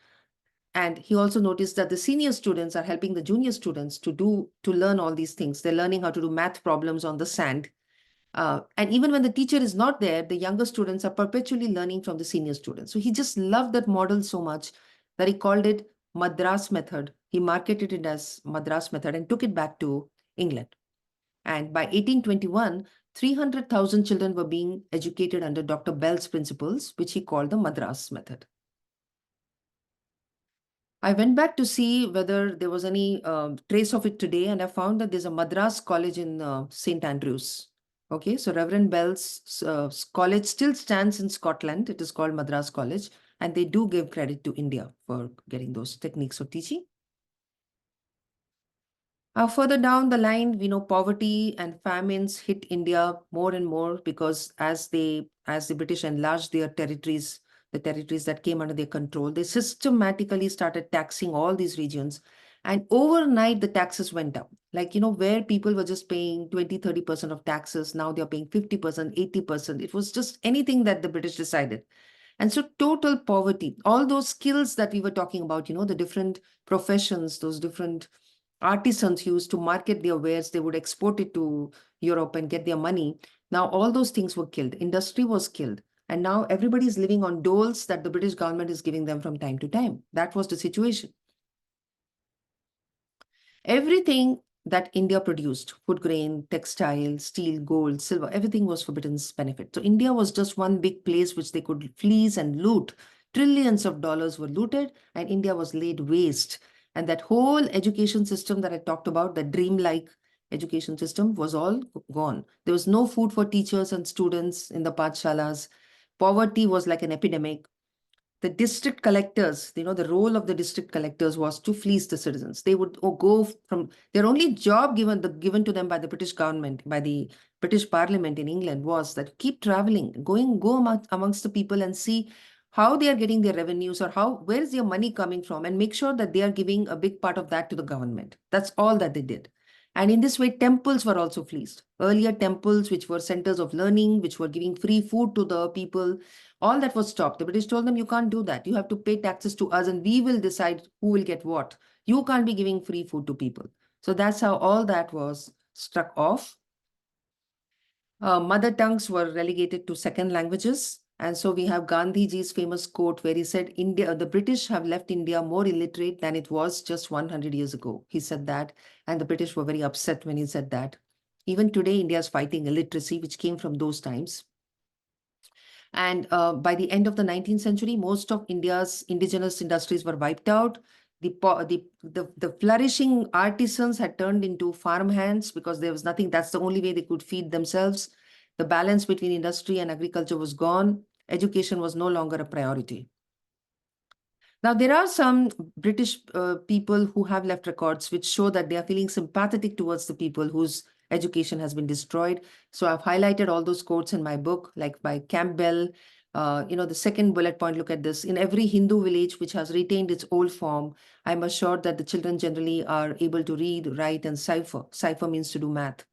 And he also noticed that the senior students are helping the junior students to learn all these things. They're learning how to do math problems on the sand. And even when the teacher is not there, the younger students are perpetually learning from the senior students. So he just loved that model so much that he called it Madras method. He marketed it as Madras method and took it back to England. And by 1821, 300,000 children were being educated under Dr. Bell's principles, which he called the Madras method. I went back to see whether there was any trace of it today, and I found that there's a Madras College in St. Andrews. Okay, so Reverend Bell's college still stands in Scotland. It is called Madras College, and they do give credit to India for getting those techniques of teaching. Further down the line, we know poverty and famines hit India more and more because as the British enlarged their territories, the territories that came under their control, they systematically started taxing all these regions. And overnight, the taxes went up. Like, where people were just paying 20-30% of taxes, now they're paying 50%, 80%. It was just anything that the British decided. And so total poverty, all those skills that we were talking about, the different professions, those different artisans used to market their wares, they would export it to Europe and get their money. Now all those things were killed. Industry was killed. And now everybody is living on doles that the British government is giving them from time to time. That was the situation. Everything that India produced, food grain, textile, steel, gold, silver, everything was for Britain's benefit. So India was just one big place which they could fleece and loot. Trillions of dollars were looted and India was laid waste. And that whole education system that I talked about, the dreamlike education system, was all gone. There was no food for teachers and students in the pathshalas. Poverty was like an epidemic. The district collectors, the role of the district collectors was to fleece the citizens. They would go from their only job given to them by the British government, by the British Parliament in England, was that keep traveling, go amongst the people and see how they are getting their revenues or where is their money coming from, and make sure that they are giving a big part of that to the government. That's all that they did. And in this way, temples were also fleeced. Earlier temples, which were centers of learning, which were giving free food to the people, all that was stopped. The British told them, you can't do that. You have to pay taxes to us and we will decide who will get what. You can't be giving free food to people. So that's how all that was struck off. Mother tongues were relegated to second languages. And so we have Gandhiji's famous quote where he said, the British have left India more illiterate than it was just 100 years ago. He said that, and the British were very upset when he said that. Even today, India is fighting illiteracy, which came from those times. And by the end of the 19th century, most of India's indigenous industries were wiped out. The flourishing artisans had turned into farmhands because there was nothing. That's the only way they could feed themselves. The balance between industry and agriculture was gone. Education was no longer a priority. Now, there are some British people who have left records which show that they are feeling sympathetic towards the people whose education has been destroyed. So I've highlighted all those quotes in my book, like by Campbell. The second bullet point, look at this. In every Hindu village which has retained its old form, I'm assured that the children generally are able to read, write, and cipher. Cipher means to do math.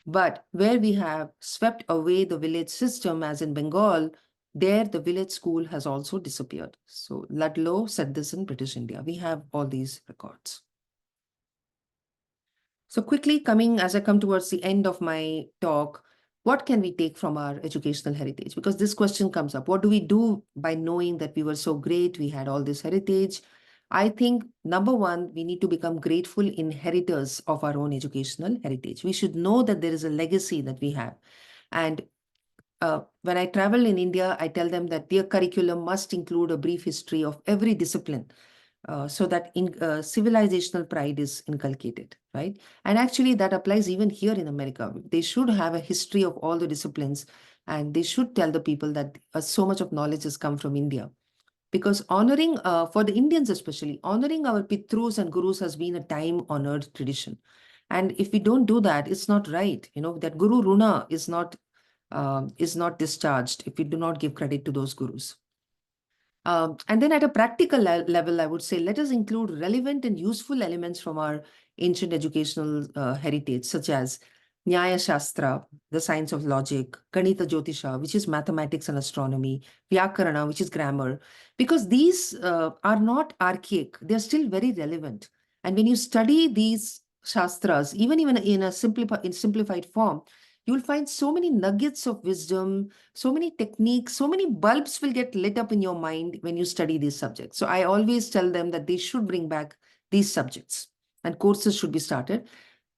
But where we have swept away the village system, as in Bengal, there the village school has also disappeared. So Ludlow said this in British India. We have all these records. So quickly as I come towards the end of my talk, what can we take from our educational heritage? Because this question comes up. What do we do by knowing that we were so great, we had all this heritage? I think, number one, we need to become grateful inheritors of our own educational heritage. We should know that there is a legacy that we have. And when I travel in India, I tell them that their curriculum must include a brief history of every discipline. So that civilizational pride is inculcated, right? And actually that applies even here in America. They should have a history of all the disciplines, and they should tell the people that so much of knowledge has come from India. Because honoring, for the Indians especially, honoring our Pitrus and Gurus has been a time-honored tradition. And if we don't do that, it's not right. That Guru Runa is not discharged if we do not give credit to those gurus. And then at a practical level, I would say, let us include relevant and useful elements from our ancient educational heritage, such as Nyaya Shastra, the science of logic, Ganita Jyotisha, which is mathematics and astronomy, Vyakarana, which is grammar, because these are not archaic, they're still very relevant. And when you study these Shastras, even in a simplified form, you'll find so many nuggets of wisdom, so many techniques, so many bulbs will get lit up in your mind when you study these subjects. So I always tell them that they should bring back these subjects and courses should be started.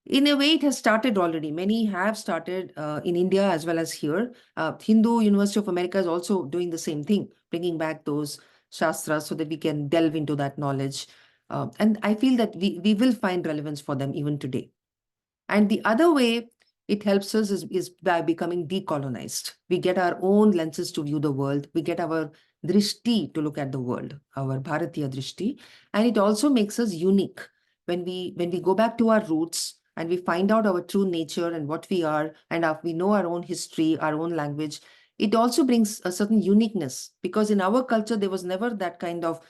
In a way, it has started already. Many have started in India as well as here. Hindu University of America is also doing the same thing, bringing back those shastras so that we can delve into that knowledge. And I feel that we will find relevance for them even today. And the other way it helps us is by becoming decolonized. We get our own lenses to view the world. We get our drishti to look at the world, our Bharatiya drishti. And it also makes us unique. When we go back to our roots and we find out our true nature and what we are, and we know our own history, our own language, it also brings a certain uniqueness, because in our culture, there was never that kind of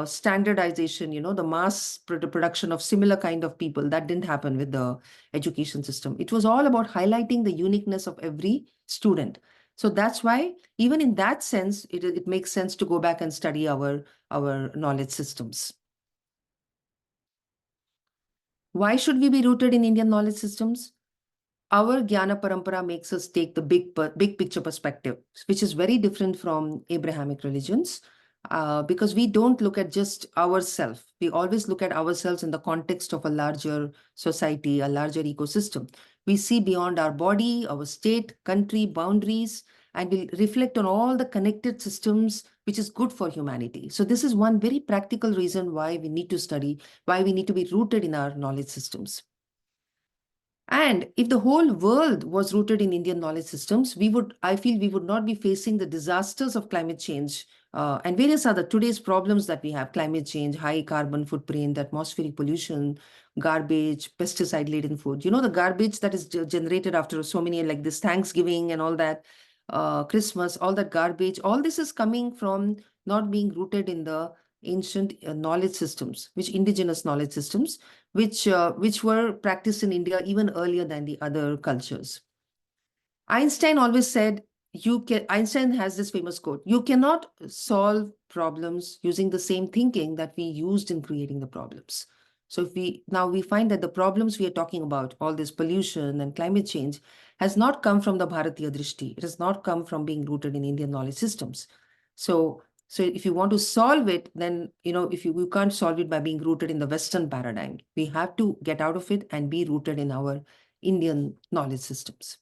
standardization, the mass production of similar kind of people. That didn't happen with the education system. It was all about highlighting the uniqueness of every student. So that's why, even in that sense, it makes sense to go back and study our knowledge systems. Why should we be rooted in Indian knowledge systems? Our Jnana Parampara makes us take the big picture perspective, which is very different from Abrahamic religions, because we don't look at just ourselves. We always look at ourselves in the context of a larger society, a larger ecosystem. We see beyond our body, our state, country, boundaries, and we reflect on all the connected systems, which is good for humanity. So this is one very practical reason why we need to study, why we need to be rooted in our knowledge systems. And if the whole world was rooted in Indian knowledge systems, I feel we would not be facing the disasters of climate change and various other today's problems that we have: climate change, high carbon footprint, atmospheric pollution, garbage, pesticide-laden food. The garbage that is generated after so many, like this Thanksgiving and all that, Christmas, all that garbage, all this is coming from not being rooted in the ancient knowledge systems, which indigenous knowledge systems, which were practiced in India even earlier than the other cultures. Einstein always said, Einstein has this famous quote, you cannot solve problems using the same thinking that we used in creating the problems. So now we find that the problems we are talking about, all this pollution and climate change, has not come from the Bharatiya Drishti. It has not come from being rooted in Indian knowledge systems. So if you want to solve it, then, if you can't solve it by being rooted in the Western paradigm. We have to get out of it and be rooted in our Indian knowledge systems.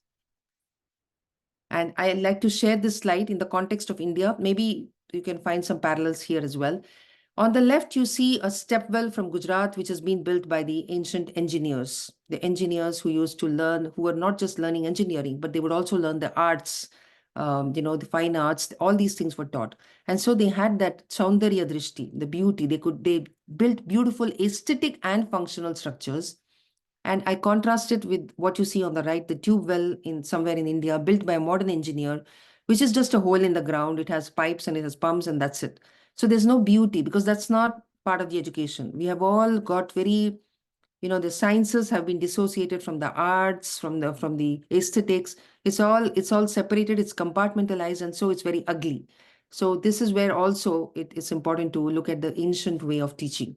And I like to share this slide in the context of India. Maybe you can find some parallels here as well. On the left, you see a stepwell from Gujarat, which has been built by the ancient engineers, the engineers who used to learn, who were not just learning engineering, but they would also learn the arts, the fine arts, all these things were taught. And so they had that Saundarya Drishti, the beauty. They built beautiful aesthetic and functional structures. And I contrast it with what you see on the right, the tube well somewhere in India, built by a modern engineer, which is just a hole in the ground. It has pipes and it has pumps and that's it. So there's no beauty, because that's not part of the education. We have all got very, the sciences have been dissociated from the arts, from the aesthetics. It's all separated, it's compartmentalized, and so it's very ugly. So this is where also it is important to look at the ancient way of teaching.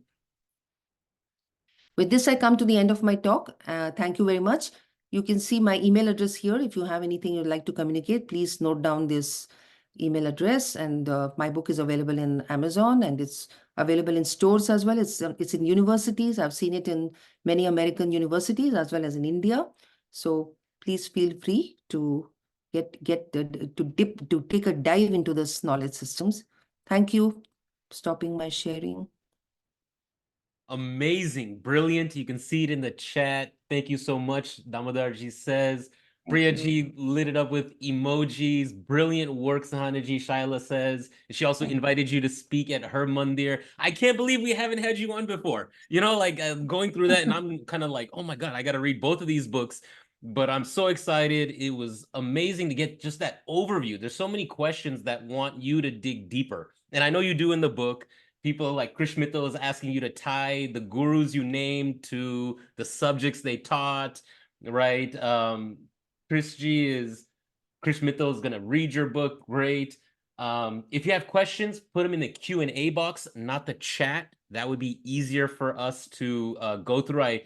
With this, I come to the end of my talk. Thank you very much. You can see my email address here. If you have anything you'd like to communicate, please note down this email address. And my book is available in Amazon, and it's available in stores as well. It's in universities. I've seen it in many American universities as well as in India. So please feel free to to take a dive into this knowledge systems. Thank you. Stopping my sharing. Amazing, brilliant. You can see it in the chat. Thank you so much. Damodarji says, Thank Priya you. G lit it up with emojis. Brilliant work, Sahana G. Shaila says. She also Thank invited you to speak at her mandir. I can't believe we haven't had you on before. You know, like going through that, and I'm kind of like, oh my God, I got to read both of these books. But I'm so excited. It was amazing to get just that overview. There's so many questions that want you to dig deeper. And I know you do in the book. People like Krish Mittal is asking you to tie the gurus you named to the subjects they taught, right? Chris G is Chris Mittal is gonna read your book. Great. If you have questions, put them in the Q&A box, not the chat. That would be easier for us to go through. I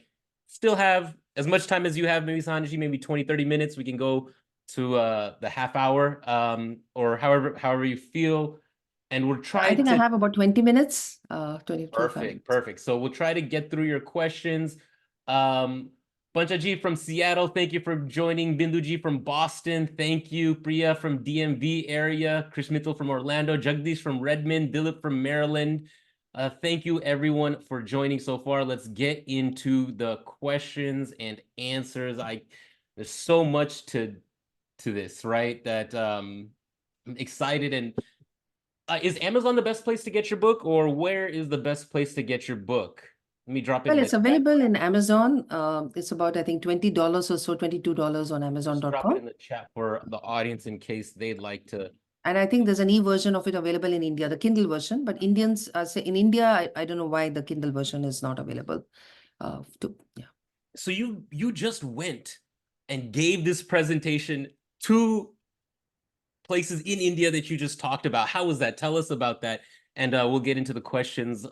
still have as much time as you have, maybe Sanji, maybe 20, 30 minutes. We can go to the half hour or however you feel. And we'll I try think I to have about 20 minutes, 20 to 25 Perfect, minutes. perfect. So we'll try to get through your questions. Um, Banchaji from Seattle, thank you for joining. Binduji from Boston, thank you. Priya from DMV area. Chris Mittal from Orlando. Jagdish from Redmond. Dilip from Maryland. Thank you everyone for joining so far. Let's get into the questions and answers. There's so much to this, right? That I'm excited. And is Amazon the best place to get your book, or where is the best place to get your book? Let me drop it Well, in the it's chat. available in Amazon. It's about, I think, $20 or so, $22 on Just drop it Amazon.com. in the chat for the audience in case they'd like to. And I think there's an e-version of it available in India, the Kindle version. But Indians say in India, I don't know why the Kindle version is not available. Yeah. So you just went and gave this presentation to places in India that you just talked about. How was that? Tell us about that. And we'll get into the questions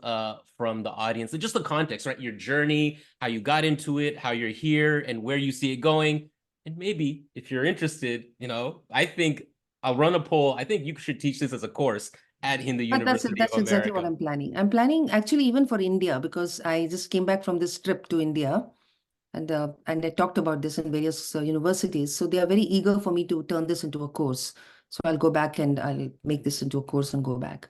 from the audience and just the context, right? Your journey, how you got into it, how you're here, and where you see it going. And maybe if you're interested, I think I'll run a poll. I think you should teach this as a course at Hindu But University that's of exactly what America. I'm planning. I'm planning actually even for India because I just came back from this trip to India. And I talked about this in various universities. So they are very eager for me to turn this into a course. So I'll go back and I'll make this into a course and go back.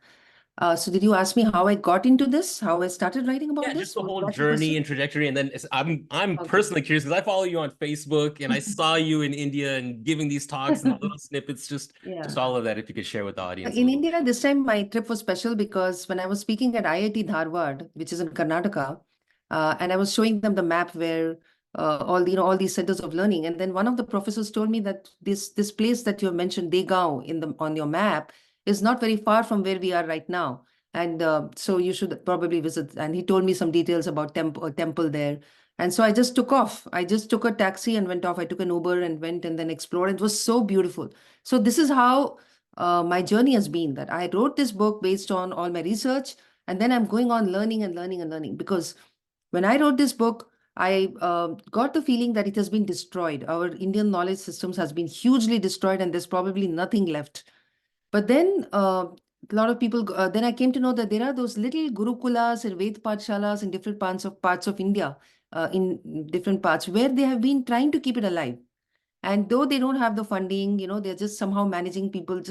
So did you ask me how I got into this? How I started writing about Yeah, just this? the Was whole that your journey question? and trajectory. And then I'm Okay. personally curious because I follow you on Facebook and I saw you in India and giving these talks and the little snippets, just Yeah. all of that. If you could share with the audience a In little bit. India, this time my trip was special because when I was speaking at IIT Dharwad, which is in Karnataka, and I was showing them the map where all these centers of learning, and then one of the professors told me that this place that you have mentioned, Degao, on your map, is not very far from where we are right now, and so you should probably visit. And he told me some details about temple there, and so I just took off. I just took a taxi and went off. I took an Uber and went and then explored. It was so beautiful. So this is how my journey has been that I wrote this book based on all my research, and then I'm going on learning and learning and learning. Because when I wrote this book, I got the feeling that it has been destroyed. Our Indian knowledge systems has been hugely destroyed, and there's probably nothing left. But then a lot of people, then I came to know that there are those little Gurukulas and Ved Pathshalas in different parts of India, in different parts where they have been trying to keep it alive. And though they don't have the funding, they're just somehow managing people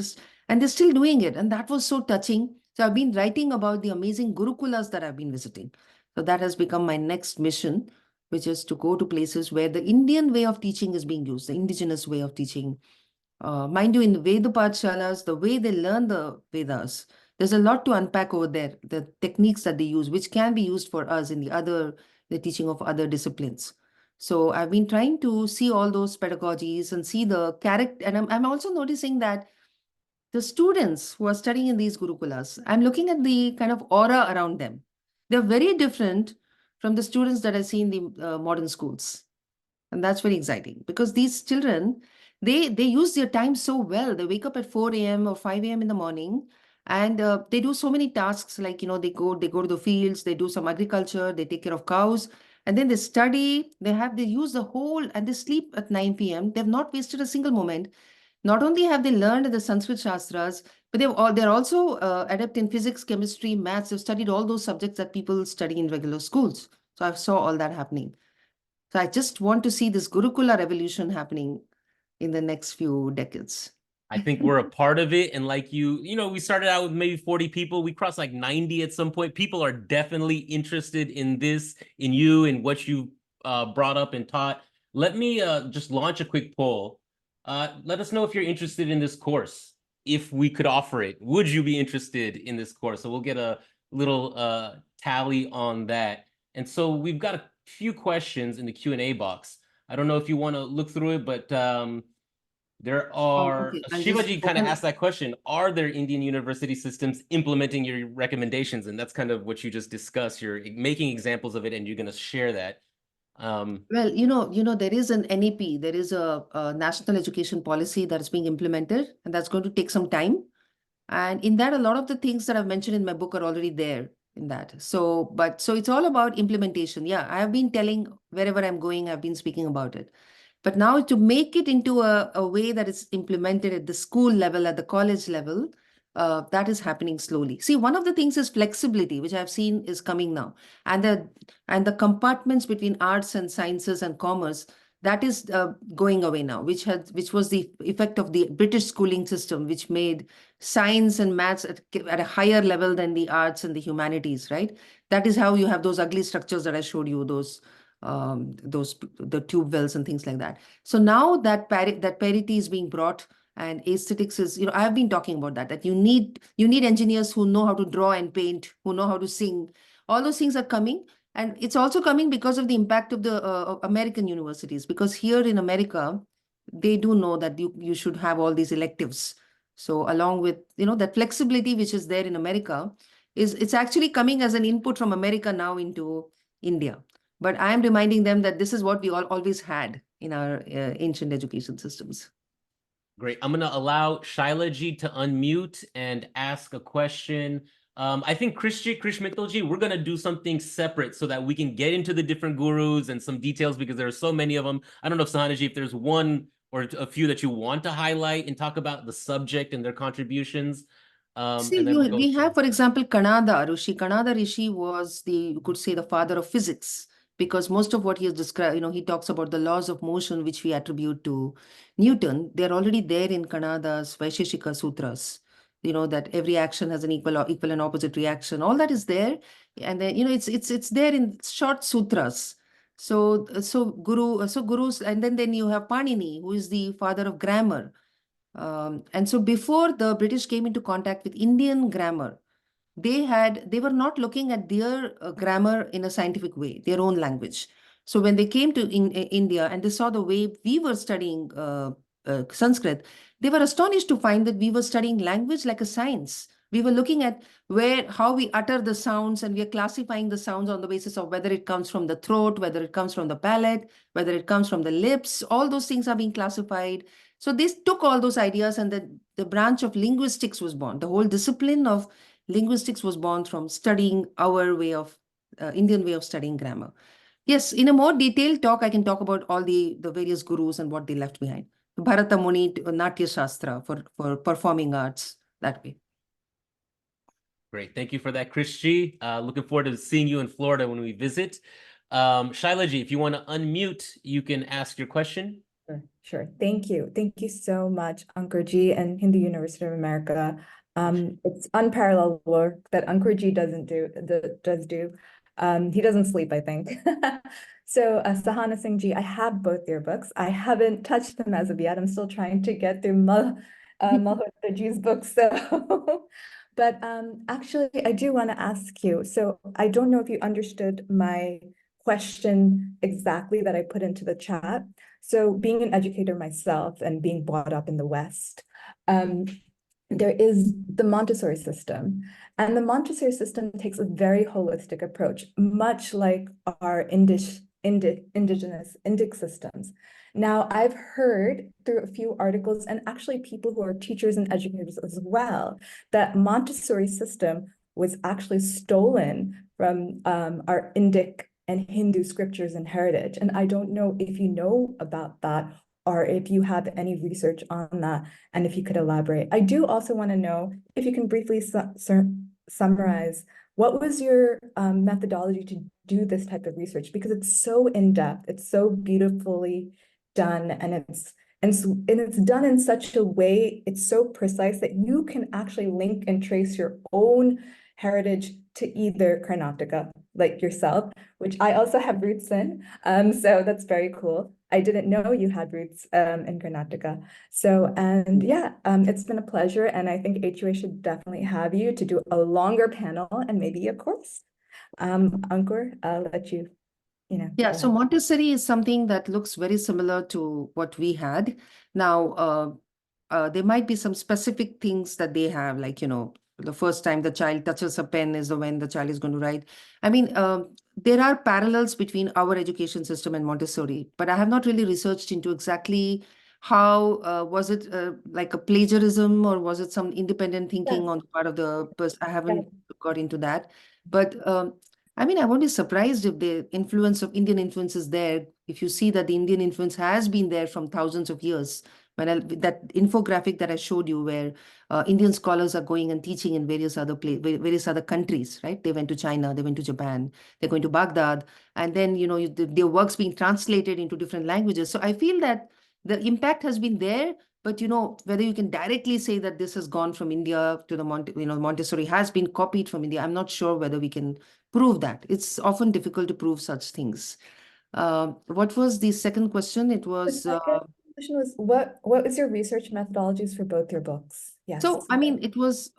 and they're still doing it. And that was so touching. So I've been writing about the amazing Gurukulas that I've been visiting. So that has become my next mission, which is to go to places where the Indian way of teaching is being used, the indigenous way of teaching. Mind you, in the Veda Pathshalas, the way they learn the Vedas, there's a lot to unpack over there. The techniques that they use, which can be used for us in the teaching of other disciplines. So I've been trying to see all those pedagogies and see the character. And I'm also noticing that the students who are studying in these Gurukulas, I'm looking at the kind of aura around them. They're very different from the students that I see in the modern schools. And that's very exciting because these children, they use their time so well. They wake up at 4 a.m. or 5 a.m. in the morning, and they do so many tasks like, they go to the fields, they do some agriculture, they take care of cows, and then they study, they use the whole, and they sleep at 9 p.m. They've not wasted a single moment. Not only have they learned the Sanskrit Shastras, but they're also adept in physics, chemistry, maths. They've studied all those subjects that people study in regular schools. So I saw all that happening. So I just want to see this Gurukula revolution happening in the next few decades. I think we're a part of it. And like we started out with maybe 40 people. We crossed like 90 at some point. People are definitely interested in this, in you, and what you brought up and taught. let me just launch a quick poll. Let us know if you're interested in this course. If we could offer it, would you be interested in this course? So we'll get a little tally on that. And so we've got a few questions in the Q&A box. I don't know if you want to look through it, but there are, Okay, I'll just Shivaji kind of open. asked that question. Are there Indian university systems implementing your recommendations? And that's kind of what you just discussed. You're making examples of it and you're going to share that. Well, there is an NEP, there is a national education policy that's being implemented, and that's going to take some time. And in that, a lot of the things that I've mentioned in my book are already there in that. So it's all about implementation. Yeah, I have been telling wherever I'm going, I've been speaking about it. But now to make it into a way that is implemented at the school level, at the college level, that is happening slowly. See, one of the things is flexibility, which I've seen is coming now. And the compartments between arts and sciences and commerce, that is going away now, which was the effect of the British schooling system, which made science and maths at a higher level than the arts and the humanities, right? That is how you have those ugly structures that I showed you, those the tube wells and things like that. So now that parity is being brought, and aesthetics is, I have been talking about that you need engineers who know how to draw and paint, who know how to sing. All those things are coming. And it's also coming because of the impact of the American universities, because here in America, they do know that you should have all these electives. So along with, that flexibility which is there in America, it's actually coming as an input from America now into India. But I am reminding them that this is what we always had in our ancient education systems. Great. I'm going to allow Shailaji to unmute and ask a question. I think Krish Mittalji, we're going to do something separate so that we can get into the different gurus and some details because there are so many of them. I don't know, Sahanaji, if there's one or a few that you want to highlight and talk about the subject and their contributions. See, And then we'll go we have, through. for example, Kanada Rishi. Kanada Rishi was you could say, the father of physics, because most of what he has described, he talks about the laws of motion, which we attribute to Newton. They're already there in Kanada's Vaisheshika Sutras. That every action has an equal and opposite reaction. All that is there, and then it's there in short sutras. So gurus, and then you have Panini, who is the father of grammar. And so before the British came into contact with Indian grammar, they were not looking at their grammar in a scientific way, their own language. So when they came to India and they saw the way we were studying Sanskrit, they were astonished to find that we were studying language like a science. We were looking at how we utter the sounds, and we are classifying the sounds on the basis of whether it comes from the throat, whether it comes from the palate, whether it comes from the lips. All those things are being classified. So this took all those ideas, and the branch of linguistics was born. The whole discipline of linguistics was born from studying our Indian way of studying grammar. Yes, in a more detailed talk, I can talk about all the various gurus and what they left behind. Bharata Muni, Natya Shastra for performing arts, that way. Great. Thank you for that, Krish. Looking forward to seeing you in Florida when we visit. Shailaji, if you want to unmute, you can ask your question. Sure. Thank you. Thank you so much, Ankurji and Hindu University of America. It's unparalleled work that Ankurji does do. He doesn't sleep, I think. So Sahana Singh ji, I have both your books. I haven't touched them as of yet. I'm still trying to get through Malhotraji's books. So, but actually, I do want to ask you. So I don't know if you understood my question exactly that I put into the chat. So being an educator myself and being brought up in the West, there is the Montessori system. And the Montessori system takes a very holistic approach, much like our indigenous Indic systems. Now, I've heard through a few articles, and actually people who are teachers and educators as well, that Montessori system was actually stolen from our Indic and Hindu scriptures and heritage. And I don't know if you know about that, or if you have any research on that, and if you could elaborate. I do also want to know if you can briefly summarize what was your methodology to do this type of research, because it's so in-depth, it's so beautifully done, and it's done in such a way, it's so precise that you can actually link and trace your own heritage to either Karnataka, like yourself, which I also have roots in. So that's very cool. I didn't know you had roots in Karnataka. So, and yeah, it's been a pleasure. And I think HUA should definitely have you to do a longer panel and maybe a course. Ankur, I'll let you, Yeah, go so ahead. Montessori is something that looks very similar to what we had. Now, there might be some specific things that they have, like, the first time the child touches a pen is the when the child is going to write. I mean, there are parallels between our education system and Montessori, but I have not really researched into exactly how was it like a plagiarism, or was it some independent Yeah, thinking on the part of the person? I yeah. haven't got into that. But I mean, I won't be surprised if the influence of Indian influence is there. If you see that the Indian influence has been there from thousands of years, that infographic that I showed you, where Indian scholars are going and teaching in various other countries, right? They went to China, they went to Japan, they're going to Baghdad, and then their works being translated into different languages. So I feel that the impact has been there, but whether you can directly say that this has gone from India to the Montessori has been copied from India, I'm not sure whether we can prove that. It's often difficult to prove such things. What was the second question? It The was second question was, what was your research methodologies for both your books? Yes. so. I mean, it was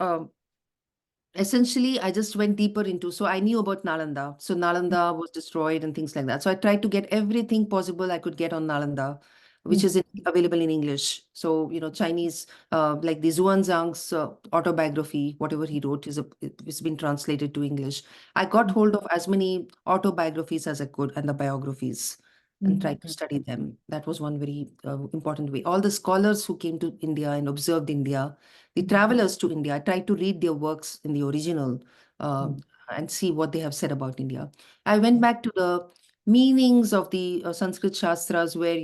essentially, I just went deeper into. So I knew about Nalanda. So Nalanda was destroyed and things like that. So I tried to get everything possible I could get on Nalanda, which is available in English. So Chinese, like the Zhuangzang's autobiography, whatever he wrote, it's been translated to English. I got hold of as many autobiographies as I could, and the biographies, and tried to study them. That was one very important way. All the scholars who came to India and observed India, the travelers to India, I tried to read their works in the original and see what they have said about India. I went back to the meanings of the Sanskrit Shastras, where,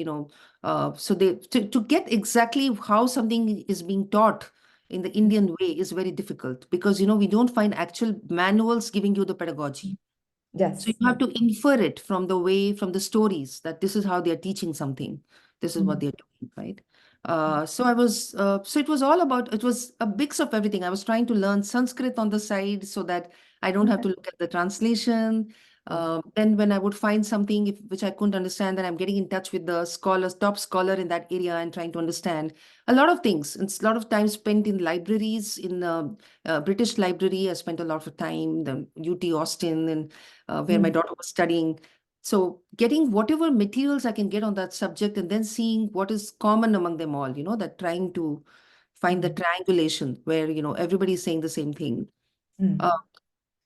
so to get exactly how something is being taught in the Indian way is very difficult, because, we don't find actual manuals giving you the pedagogy. So Yes. you have to infer it from the stories, that this is how they are teaching something. This is what they're doing, right? So it was all about, it was a mix of everything. I was trying to learn Sanskrit on the side so that I don't have to look at the translation. Then when I would find something which I couldn't understand, then I'm getting in touch with the top scholar in that area, and trying to understand a lot of things. It's a lot of time spent in libraries, in British library. I spent a lot of time, the UT Austin, and where my daughter was studying. So getting whatever materials I can get on that subject, and then seeing what is common among them all, that trying to find the triangulation where, everybody's saying the same thing. Uh,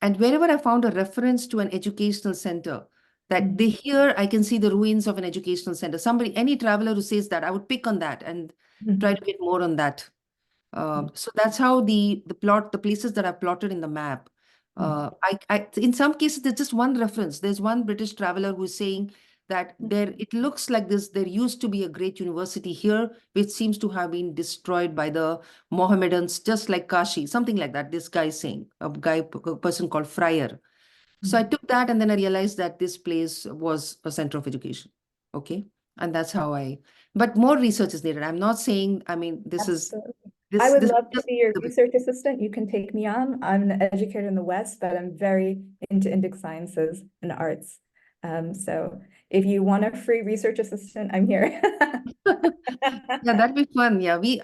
and wherever I found a reference to an educational center, that here I can see the ruins of an educational center. Any traveler who says that, I would pick on that and try to get more on that. So that's how the places that I've plotted in the map. In some cases, there's just one reference. There's one British traveler who's saying that it looks like there used to be a great university here, which seems to have been destroyed by the Mohammedans, just like Kashi, something like that. This guy is saying, a person called Friar. So I took that, and then I realized that this place was a center of education. Okay. And that's how but more research is needed. I'm not saying, I mean, Absolutely. I would this is love to just be your the research assistant. You can take me on. I'm an educator in the West, but I'm very into Indic sciences and arts. So if you want a free research assistant, I'm here. Yeah, that'd be fun. Yeah, we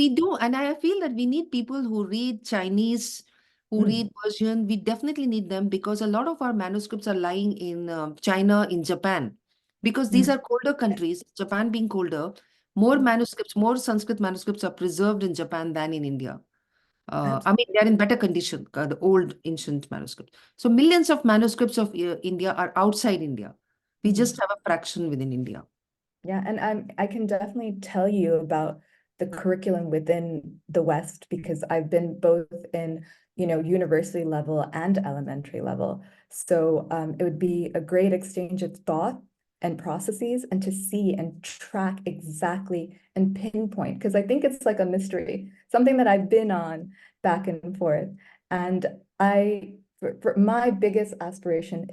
do. And I feel that we need people who read Chinese, who read Persian. We definitely need them, because a lot of our manuscripts are lying in China, in Japan, because these are colder countries, Japan being colder, more Sanskrit manuscripts are preserved in Japan than in India. I mean, they're in better condition, the old ancient manuscripts. So millions of manuscripts of India are outside India. We just have a fraction within India. Yeah, and I can definitely tell you about the curriculum within the West, because I've been both in, university level and elementary level. So it would be a great exchange of thought and processes, and to see and track exactly and pinpoint, because I think it's like a mystery, something that I've been on back and forth. And for my biggest aspiration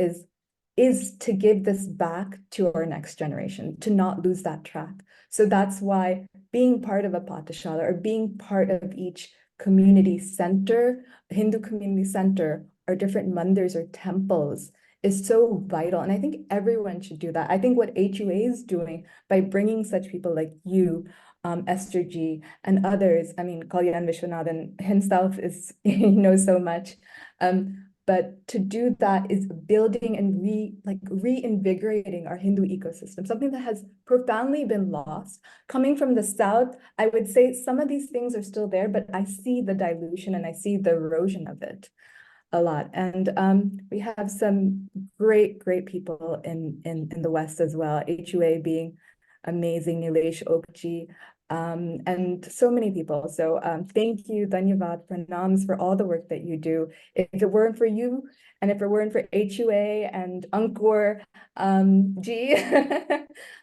is to give this back to our next generation, to not lose that track. So that's why being part of a Patashala, or being part of each community center, Hindu community center, or different mandirs or temples is so vital. And I think everyone should do that. I think what HUA is doing by bringing such people like you, Esther G, and others, I mean, Kalyan Vishwanathan himself is, he knows so much. But to do that is building and reinvigorating our Hindu ecosystem, something that has profoundly been lost. Coming from the South, I would say some of these things are still there, but I see the dilution and I see the erosion of it a lot. And we have some great people in the West as well, HUA being amazing, Nilesh Okji, and so many people. So thank you, Dhanyavad, Pranams, for all the work that you do. If it weren't for you, and if it weren't for HUA and Ankur G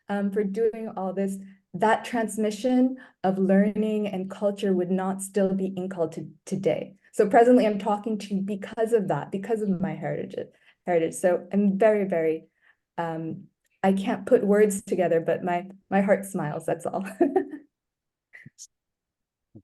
for doing all this, that transmission of learning and culture would not still be inculcated today. So presently I'm talking to you because of that, because of my heritage. So I'm very, I can't put words together, but my heart smiles, that's all.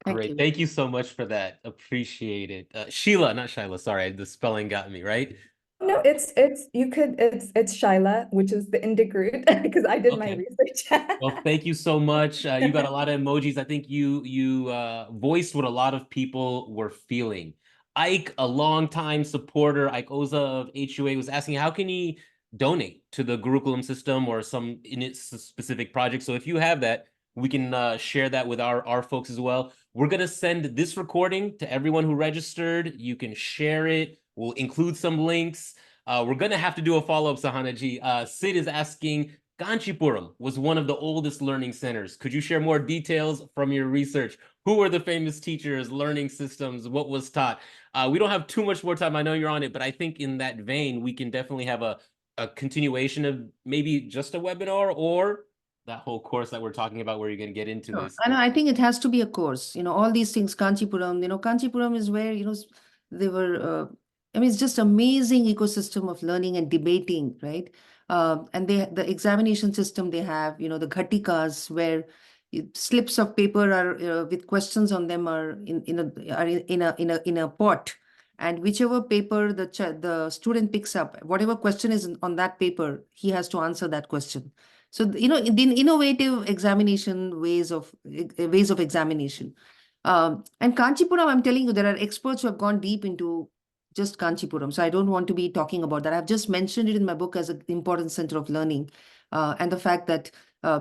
Thank Great. you. Thank you so much for that. Appreciate it. Sheila, not Shyla, sorry, the spelling got me, right? No, it's Shyla, which is the Indic root, because I did my Okay. research. Well, thank you so much. You got a lot of emojis. I think you voiced what a lot of people were feeling. Ike, a longtime supporter, Ike Oza of HUA, was asking how can he donate to the Gurukulam system or some in its specific project. So if you have that, we can share that with our folks as well. We're gonna send this recording to everyone who registered. You can share it. We'll include some links. We're gonna have to do a follow-up, Sahana Ji. Sid is asking, Kanchipuram was one of the oldest learning centers. Could you share more details from your research? Who were the famous teachers, learning systems, what was taught? We don't have too much more time. I know you're on it, but I think in that vein, we can definitely have a continuation of maybe just a webinar or that whole course that we're talking about where you're going to get into this. I think it has to be a course. All these things, Kanchipuram, Kanchipuram is where, they were, I mean, it's just amazing ecosystem of learning and debating, right? And the examination system they have, the ghatikas where slips of paper are with questions on them are in a pot, and whichever paper the student picks up, whatever question is on that paper, he has to answer that question. So, the innovative examination ways of examination. And Kanchipuram, I'm telling you, there are experts who have gone deep into just Kanchipuram. So I don't want to be talking about that. I've just mentioned it in my book as an important center of learning. And the fact that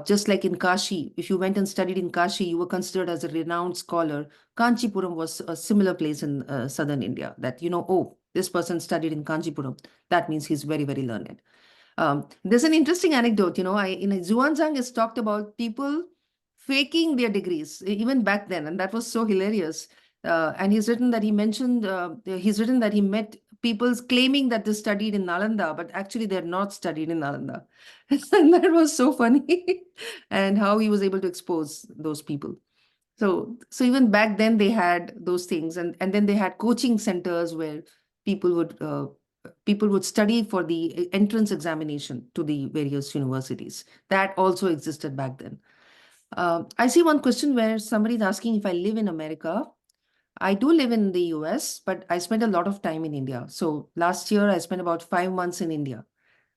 just like in Kashi, if you went and studied in Kashi, you were considered as a renowned scholar. Kanchipuram was a similar place in southern India that, oh, this person studied in Kanchipuram. That means he's very, very learned. There's an interesting anecdote, in Zhuangzhang is talked about people faking their degrees even back then, and that was so hilarious. And he's written that he met people claiming that they studied in Nalanda, but actually they're not studied in Nalanda. And that was so funny, and how he was able to expose those people. So even back then they had those things, and then they had coaching centers where people would study for the entrance examination to the various universities. That also existed back then. I see one question where somebody is asking if I live in America. I do live in the US, but I spent a lot of time in India. So last year I spent about 5 months in India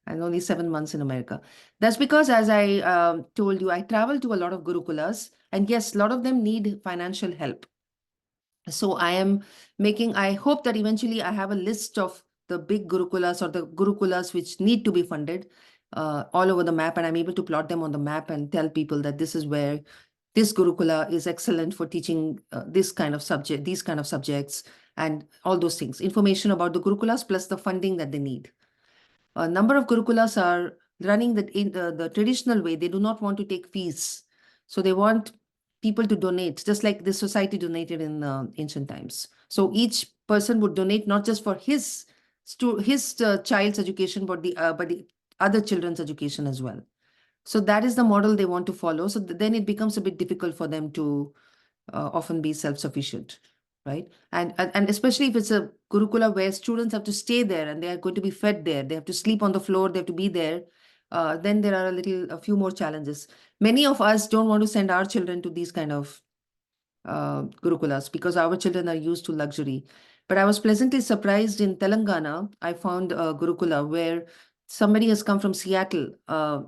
and only 7 months in America. That's because, as I told you, I travel to a lot of Gurukulas, and yes, a lot of them need financial help. So I hope that eventually I have a list of the big Gurukulas or the Gurukulas which need to be funded all over the map, and I'm able to plot them on the map and tell people that this is where this Gurukula is excellent for teaching these kind of subjects, and all those things. Information about the Gurukulas plus the funding that they need. A number of Gurukulas are running in the traditional way. They do not want to take fees. So they want people to donate, just like the society donated in ancient times. So each person would donate not just for his child's education, but the other children's education as well. So that is the model they want to follow. So then it becomes a bit difficult for them to often be self-sufficient, right? And especially if it's a Gurukula where students have to stay there and they are going to be fed there, they have to sleep on the floor, they have to be there, then there are a few more challenges. Many of us don't want to send our children to these kind of Gurukulas because our children are used to luxury. But I was pleasantly surprised in Telangana. I found a Gurukula where somebody has come from Seattle. A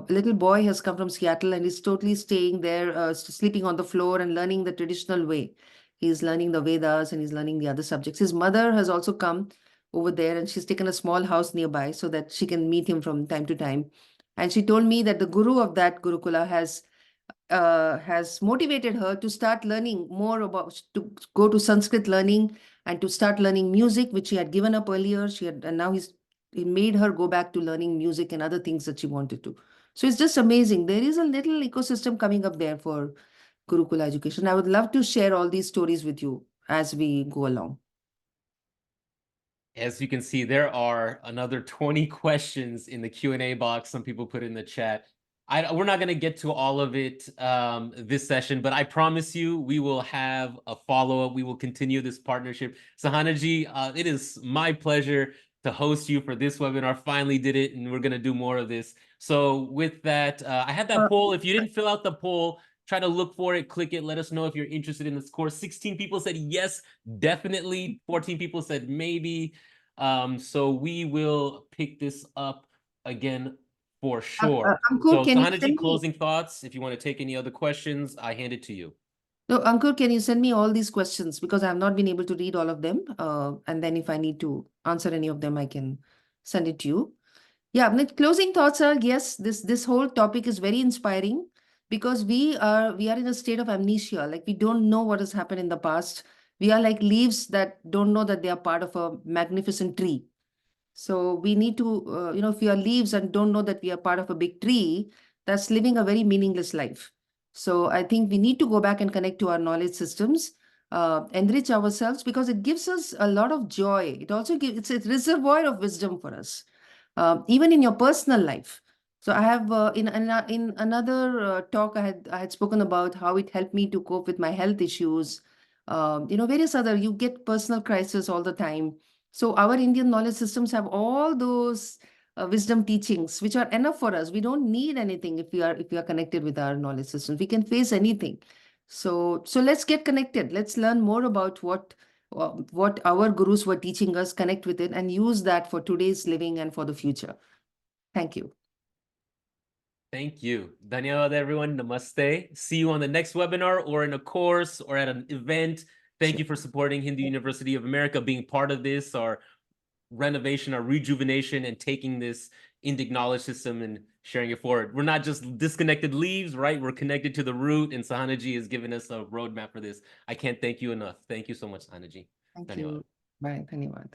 little boy has come from Seattle and is totally staying there, sleeping on the floor and learning the traditional way. He's learning the Vedas and he's learning the other subjects. His mother has also come over there and she's taken a small house nearby so that she can meet him from time to time. And she told me that the guru of that Gurukula has motivated her to start learning more about, to go to Sanskrit learning and to start learning music, which she had given up earlier. And now he made her go back to learning music and other things that she wanted to. So it's just amazing. There is a little ecosystem coming up there for Gurukula education. I would love to share all these stories with you as we go along. As you can see, there are another 20 questions in the Q&A box. Some people put in the chat. We're not going to get to all of it this session, but I promise you we will have a follow-up. We will continue this partnership. Sahana ji, it is my pleasure to host you for this webinar. Finally did it, and we're going to do more of this. So with that, I had that poll. If you didn't fill out the poll, try to look for it, click it, let us know if you're interested in this course. 16 people said yes, definitely. 14 people said maybe. So we will pick this up again for sure. Ankur, So can you Sahana ji, send me? closing thoughts. If you want to take any other questions, I hand it to you. No, Ankur, can you send me all these questions because I have not been able to read all of them. And then if I need to answer any of them, I can send it to you. Yeah, my closing thoughts are yes, this whole topic is very inspiring because we are in a state of amnesia. Like we don't know what has happened in the past. We are like leaves that don't know that they are part of a magnificent tree. So we need to, if we are leaves and don't know that we are part of a big tree, that's living a very meaningless life. So I think we need to go back and connect to our knowledge systems, enrich ourselves because it gives us a lot of joy. It also gives, it's a reservoir of wisdom for us, even in your personal life. So I have in another talk I had spoken about how it helped me to cope with my health issues. Various other, you get personal crisis all the time. So our Indian knowledge systems have all those wisdom teachings, which are enough for us. We don't need anything if we are connected with our knowledge systems. We can face anything. So let's get connected. Let's learn more about what our gurus were teaching us, connect with it, and use that for today's living and for the future. Thank you. Thank you. Dhanyawad, everyone. Namaste. See you on the next webinar or in a course or at an event. Thank you for supporting Hindu University of America, being part of this, our renovation, our rejuvenation, and taking this Indic knowledge system and sharing it forward. We're not just disconnected leaves, right? We're connected to the root, and Sahana ji has given us a roadmap for this. I can't thank you enough. Thank you so much, Sahana ji. Thank you. Bye. Dhanyawad.